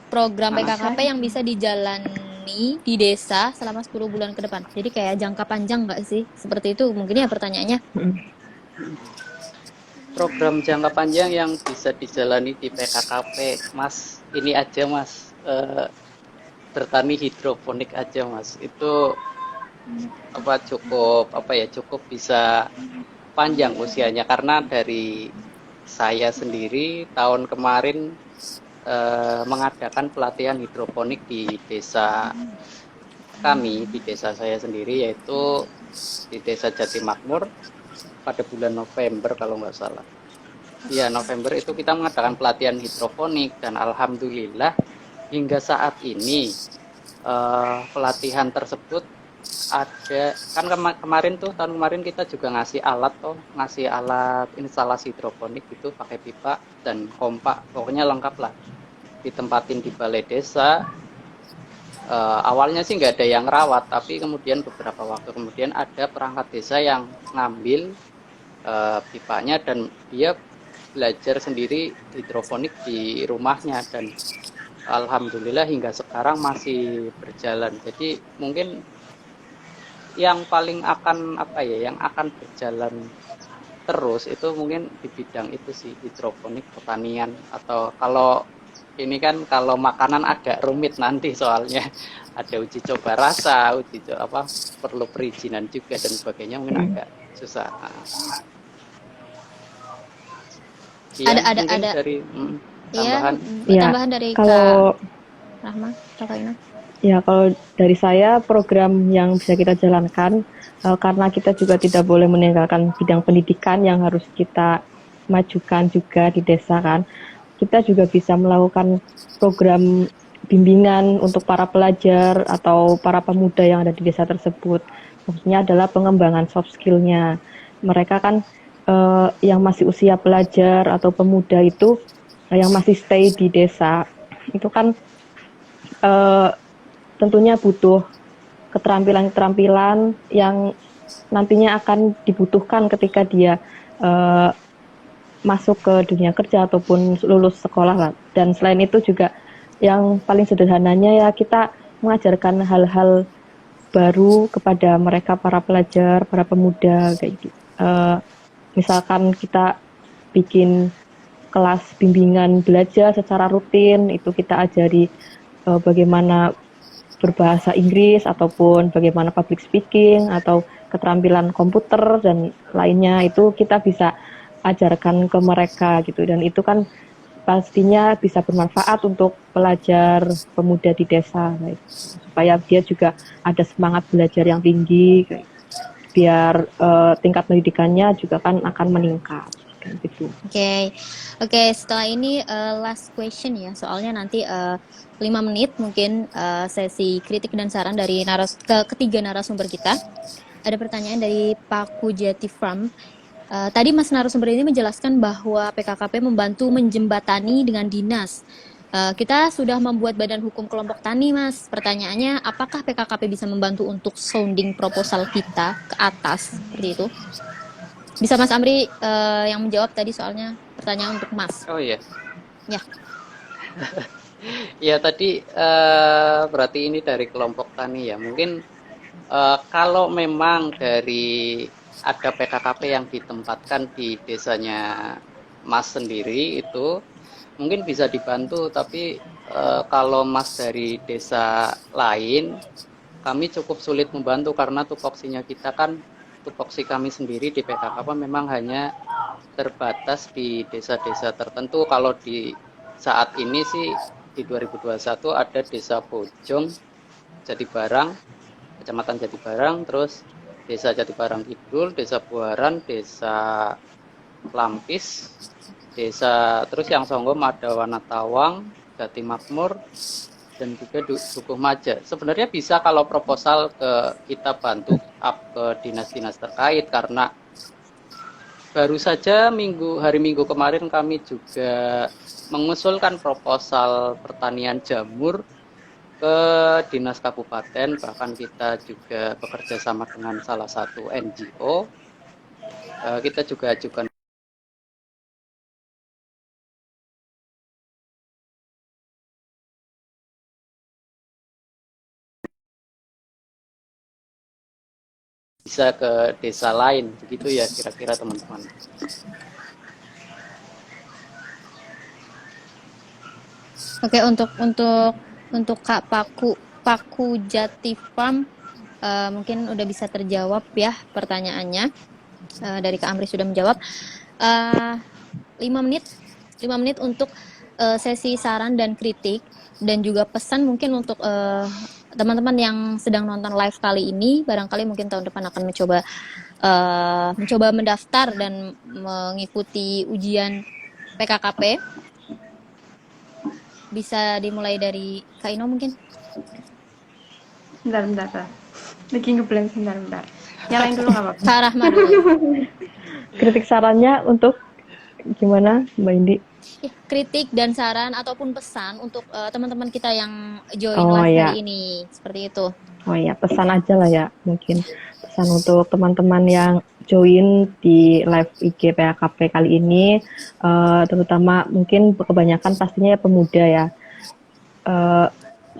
program PKKP yang bisa dijalani di desa selama 10 bulan ke depan. Jadi kayak jangka panjang nggak sih? Seperti itu mungkin ya pertanyaannya.
Program jangka panjang yang bisa dijalani di PKKP, Mas. Ini aja Mas. bertani hidroponik aja Mas. Itu cukup bisa panjang usianya, karena dari saya sendiri tahun kemarin mengadakan pelatihan hidroponik di desa kami, di desa saya sendiri, yaitu di desa Jati Makmur pada bulan November kalau nggak salah. Ya, November itu kita mengadakan pelatihan hidroponik, dan alhamdulillah hingga saat ini pelatihan tersebut ada kan kemarin tuh, tahun kemarin kita juga ngasih alat instalasi hidroponik itu pakai pipa dan pompa, pokoknya lengkap lah, ditempatin di balai desa. Awalnya sih nggak ada yang rawat, tapi kemudian beberapa waktu kemudian ada perangkat desa yang ngambil pipanya dan dia belajar sendiri hidroponik di rumahnya, dan alhamdulillah hingga sekarang masih berjalan. Jadi mungkin yang paling akan yang akan berjalan terus itu mungkin di bidang itu sih, hidroponik pertanian. Atau kalau ini kan kalau makanan agak rumit nanti, soalnya ada uji coba rasa, perlu perizinan juga dan sebagainya, mungkin agak susah.
Ada
dari
iya,
tambahan.
tambahan dari
Kalau
Kak Rahma atau Kak Ina?
Ya, kalau dari saya program yang bisa kita jalankan, karena kita juga tidak boleh meninggalkan bidang pendidikan yang harus kita majukan juga di desa kan. Kita juga bisa melakukan program bimbingan untuk para pelajar atau para pemuda yang ada di desa tersebut. Maksudnya adalah pengembangan soft skill-nya. Mereka kan yang masih usia pelajar atau pemuda itu, yang masih stay di desa, itu kan tentunya butuh keterampilan-keterampilan yang nantinya akan dibutuhkan ketika dia masuk ke dunia kerja ataupun lulus sekolah lah. Dan selain itu juga yang paling sederhananya ya kita mengajarkan hal-hal baru kepada mereka, para pelajar, para pemuda kayak gitu. Misalkan kita bikin kelas bimbingan belajar secara rutin, itu kita ajari bagaimana berbahasa Inggris ataupun bagaimana public speaking atau keterampilan komputer dan lainnya, itu kita bisa ajarkan ke mereka gitu, dan itu kan pastinya bisa bermanfaat untuk pelajar pemuda di desa gitu. Supaya dia juga ada semangat belajar yang tinggi biar tingkat pendidikannya juga kan akan meningkat gitu.
Oke, setelah ini last question ya, soalnya nanti 5 menit mungkin sesi kritik dan saran dari ketiga narasumber kita. Ada pertanyaan dari Pak Kujati Farm. Tadi Mas narasumber ini menjelaskan bahwa PKKP membantu menjembatani dengan dinas. Kita sudah membuat badan hukum kelompok tani, Mas. Pertanyaannya, apakah PKKP bisa membantu untuk sounding proposal kita ke atas, seperti itu? Bisa Mas Amri yang menjawab tadi, soalnya pertanyaan untuk Mas.
Oh iya.
Ya.
Ya tadi berarti ini dari kelompok tani ya. Mungkin kalau memang dari ada PKKP yang ditempatkan di desanya Mas sendiri, itu mungkin bisa dibantu. Tapi kalau Mas dari desa lain, kami cukup sulit membantu karena tupoksinya kita kan, tupoksi kami sendiri di PKKP memang hanya terbatas di desa-desa tertentu. Kalau di saat ini sih di 2021 ada desa Bojong, Jatibarang, Kecamatan Jatibarang, terus desa Jatibarang Kidul, desa Buaran, desa Lampis, terus yang Songgom ada Wanatawang, Jati Makmur, dan juga Dukuh Maja. Sebenarnya bisa kalau proposal kita bantu up ke dinas-dinas terkait, karena baru saja hari Minggu kemarin kami juga mengusulkan proposal pertanian jamur ke dinas kabupaten, bahkan kita juga bekerja sama dengan salah satu NGO. Kita juga ajukan bisa ke desa lain, begitu ya kira-kira teman-teman.
Oke, untuk Untuk Kak Paku Jati Farm, mungkin udah bisa terjawab ya pertanyaannya. Dari Kak Amri sudah menjawab. 5 menit untuk sesi saran dan kritik, dan juga pesan mungkin untuk teman-teman yang sedang nonton live kali ini, barangkali mungkin tahun depan akan mencoba mendaftar dan mengikuti ujian PKKP. Bisa dimulai dari Kak Ino mungkin.
Bentar. Lagi ngeblank bentar. Nyalain dulu nggak apa-apa.
Kak Rahma dulu.
Kritik sarannya untuk gimana, Mbak Indi?
Kritik dan saran ataupun pesan untuk teman-teman kita yang join
Oh,
live
ya.
hari ini, seperti itu.
Oh ya, pesan aja lah ya, mungkin pesan untuk teman-teman yang join di live IG PKKP kali ini, terutama mungkin kebanyakan pastinya ya pemuda ya,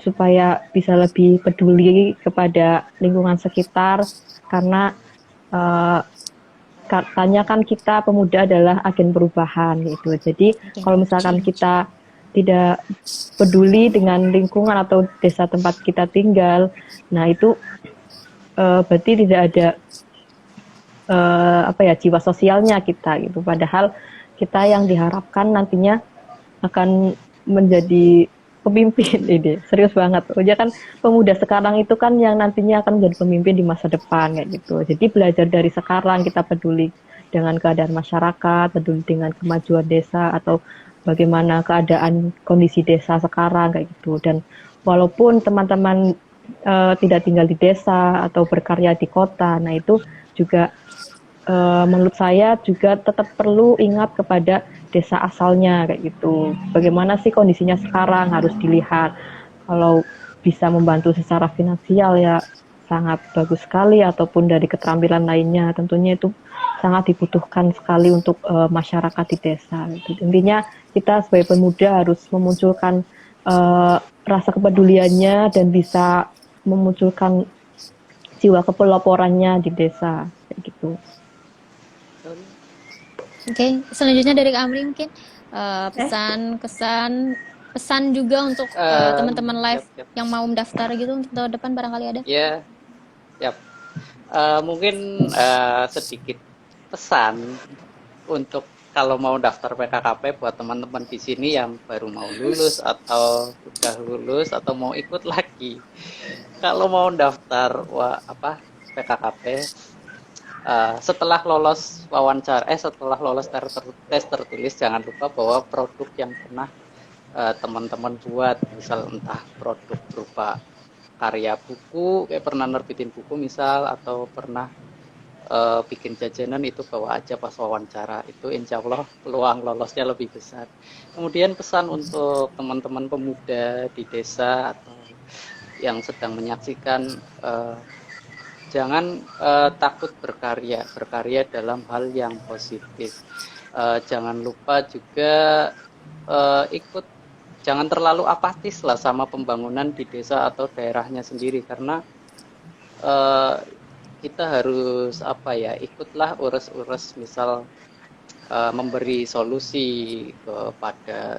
supaya bisa lebih peduli kepada lingkungan sekitar, karena katanya kan kita pemuda adalah agen perubahan gitu. Jadi kalau misalkan kita tidak peduli dengan lingkungan atau desa tempat kita tinggal, nah itu berarti tidak ada jiwa sosialnya kita gitu. Padahal kita yang diharapkan nantinya akan menjadi pemimpin ini. Serius banget. Pokoknya kan pemuda sekarang itu kan yang nantinya akan menjadi pemimpin di masa depan kayak gitu. Jadi belajar dari sekarang, kita peduli dengan keadaan masyarakat, peduli dengan kemajuan desa atau bagaimana keadaan kondisi desa sekarang kayak gitu. Dan walaupun teman-teman tidak tinggal di desa atau berkarya di kota, nah itu juga menurut saya juga tetap perlu ingat kepada desa asalnya kayak gitu. Bagaimana sih kondisinya sekarang, harus dilihat. Kalau bisa membantu secara finansial ya sangat bagus sekali, ataupun dari keterampilan lainnya tentunya itu sangat dibutuhkan sekali untuk masyarakat di desa. Intinya kita sebagai pemuda harus memunculkan rasa kepeduliannya dan bisa memunculkan jiwa kepeloporannya di desa kayak gitu.
Oke, selanjutnya dari Kak Amri mungkin pesan juga untuk teman-teman live yang mau mendaftar gitu untuk tahun depan, barangkali ada.
Ya, mungkin sedikit pesan untuk kalau mau daftar PKKP buat teman-teman di sini yang baru mau lulus atau sudah lulus atau mau ikut lagi. Kalau mau daftar PKKP, setelah lolos wawancara, setelah lolos tes tertulis, jangan lupa bawa produk yang pernah teman-teman buat, misal entah produk berupa karya buku, kayak pernah nerbitin buku misal, atau pernah bikin jajanan, itu bawa aja pas wawancara, itu insya Allah peluang lolosnya lebih besar. Kemudian pesan untuk teman-teman pemuda di desa atau yang sedang menyaksikan, jangan takut berkarya dalam hal yang positif. Jangan lupa juga jangan terlalu apatis lah sama pembangunan di desa atau daerahnya sendiri, karena kita harus ikutlah urus-urus, misal memberi solusi kepada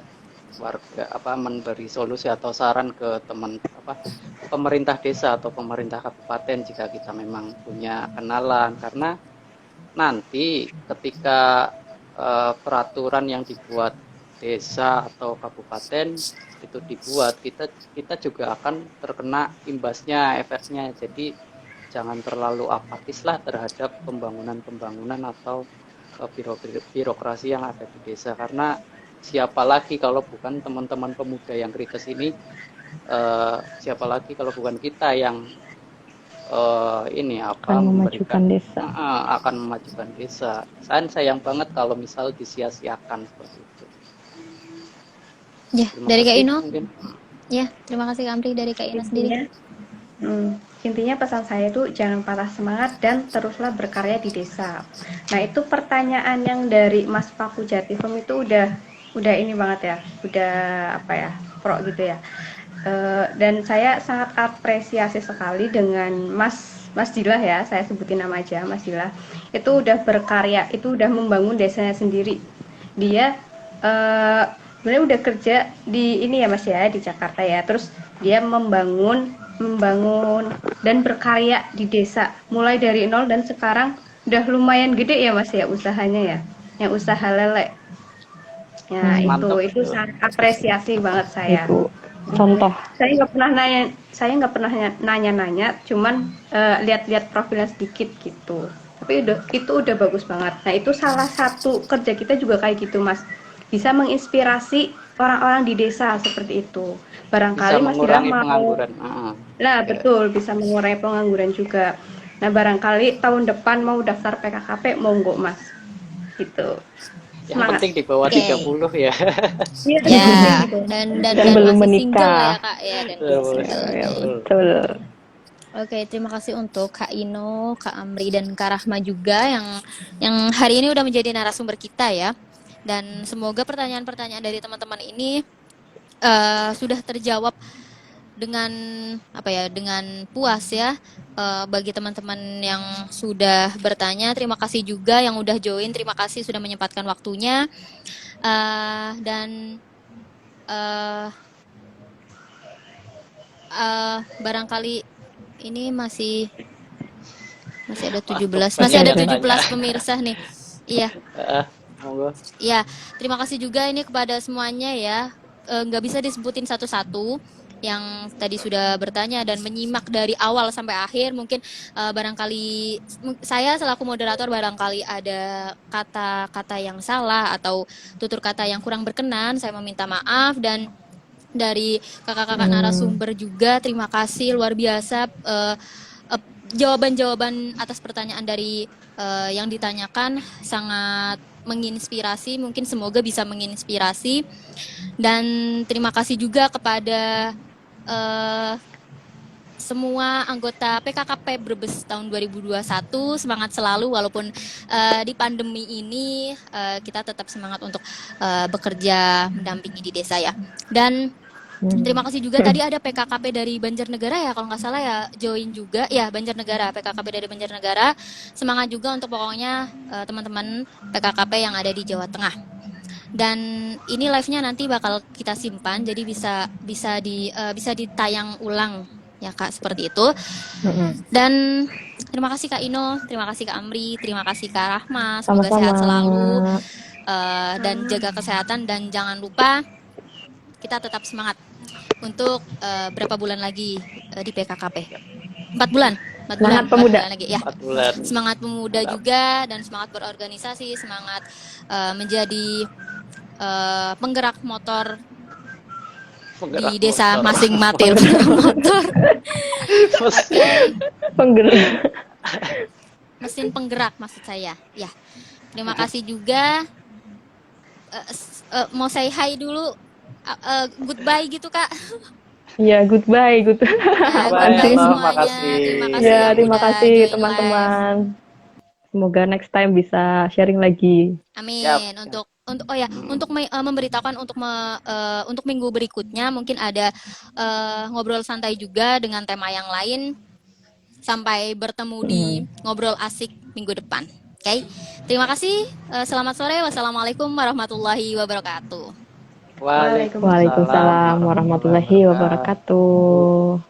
warga, memberi solusi atau saran ke pemerintah desa atau pemerintah kabupaten jika kita memang punya kenalan, karena nanti ketika peraturan yang dibuat desa atau kabupaten itu dibuat, kita juga akan terkena imbasnya, efeknya. Jadi jangan terlalu apatis lah terhadap pembangunan atau birokrasi yang ada di desa, karena siapa lagi kalau bukan teman-teman pemuda yang kritis ini, siapa lagi kalau bukan kita yang
memajukan desa.
Akan memajukan desa. Sayang banget kalau misal disia-siakan seperti itu.
Ya, dari Kak Ino. Ya, terima kasih Kak Amri. Dari Kak Ino sendiri.
Intinya pesan saya itu jangan patah semangat dan teruslah berkarya di desa. Nah, itu pertanyaan yang dari Mas Paku Jati Farm itu udah ini banget ya, udah pro gitu ya. Dan saya sangat apresiasi sekali dengan Mas Dilah ya, saya sebutin nama aja, Mas Dilah. Itu udah berkarya, itu udah membangun desanya sendiri. Dia sebenarnya udah kerja di ini ya Mas ya, di Jakarta ya. Terus dia membangun dan berkarya di desa mulai dari nol, dan sekarang udah lumayan gede ya Mas ya usahanya ya, yang usaha lele. Ya
Mantap
itu
tuh.
sangat apresiasi banget saya.
Itu contoh.
Saya nggak pernah nanya-nanya, cuman lihat-lihat profilnya sedikit gitu. Tapi itu udah bagus banget. Nah itu salah satu kerja kita juga kayak gitu Mas, bisa menginspirasi orang-orang di desa seperti itu.
Bisa
Barangkali Mas Ilham
mengurangi
mau,
pengangguran.
nah
Ya.
betul, bisa mengurangi pengangguran juga. Nah barangkali tahun depan mau daftar PKKP, monggo Mas, gitu.
Yang
Semangat.
penting di bawah
Oke.
30 ya.
Iya,
Ya,
gitu.
Dan belum
masih single
menikah.
ya Kak ya, dan belum single.
Ya,
Oke.
betul.
Oke, terima kasih untuk Kak Ino, Kak Amri, dan Kak Rahma juga yang hari ini udah menjadi narasumber kita ya. Dan semoga pertanyaan-pertanyaan dari teman-teman ini sudah terjawab dengan dengan puas ya. Bagi teman-teman yang sudah bertanya, terima kasih juga yang udah join, terima kasih sudah menyempatkan waktunya. Dan barangkali ini masih ada 17, masih ada
Banyak yang
17
tanya.
pemirsa nih. Iya.
Monggo.
Ya, terima kasih juga ini kepada semuanya ya. Nggak bisa disebutin satu-satu yang tadi sudah bertanya dan menyimak dari awal sampai akhir. Mungkin barangkali saya selaku moderator barangkali ada kata-kata yang salah atau tutur kata yang kurang berkenan. Saya meminta maaf, dan dari kakak-kakak narasumber juga terima kasih luar biasa jawaban-jawaban atas pertanyaan dari yang ditanyakan sangat menginspirasi, mungkin semoga bisa menginspirasi. Dan terima kasih juga kepada semua anggota PKKP Brebes tahun 2021, semangat selalu walaupun di pandemi ini kita tetap semangat untuk bekerja mendampingi di desa ya. Dan terima kasih juga tadi ada PKKP dari Banjarnegara ya, kalau nggak salah ya, join juga ya, Banjarnegara, PKKP dari Banjarnegara. Semangat juga untuk pokoknya teman-teman PKKP yang ada di Jawa Tengah. Dan ini live-nya nanti bakal kita simpan, jadi bisa ditayang ulang ya Kak, seperti itu. Dan terima kasih Kak Ino, terima kasih Kak Amri, terima kasih Kak Rahma, semoga
Sama-sama.
sehat selalu dan jaga kesehatan, dan jangan lupa kita tetap semangat untuk berapa bulan lagi di PKKP? 4 bulan. 4 bulan,
Semangat pemuda.
4 bulan lagi ya.
4 bulan.
Semangat pemuda juga, dan semangat berorganisasi, semangat menjadi penggerak motor di desa masing-masing. Motor. Oke.
Penggerak.
Mesin penggerak maksud saya. Ya. Terima kasih juga. Mau say hi dulu. Goodbye gitu Kak.
Ya, goodbye.
Bye,
Goodbye
halo,
semuanya.
makasih.
Terima kasih
Ya,
yang
terima
udah
kasih
join live.
teman-teman. Semoga next time bisa sharing lagi.
Amin.
Yap.
Untuk memberitahukan untuk minggu berikutnya mungkin ada ngobrol santai juga dengan tema yang lain. Sampai bertemu di ngobrol asik minggu depan. Oke. Terima kasih. Selamat sore. Wassalamualaikum warahmatullahi wabarakatuh.
Waalaikumsalam
Waalaikumsalam warahmatullahi wabarakatuh.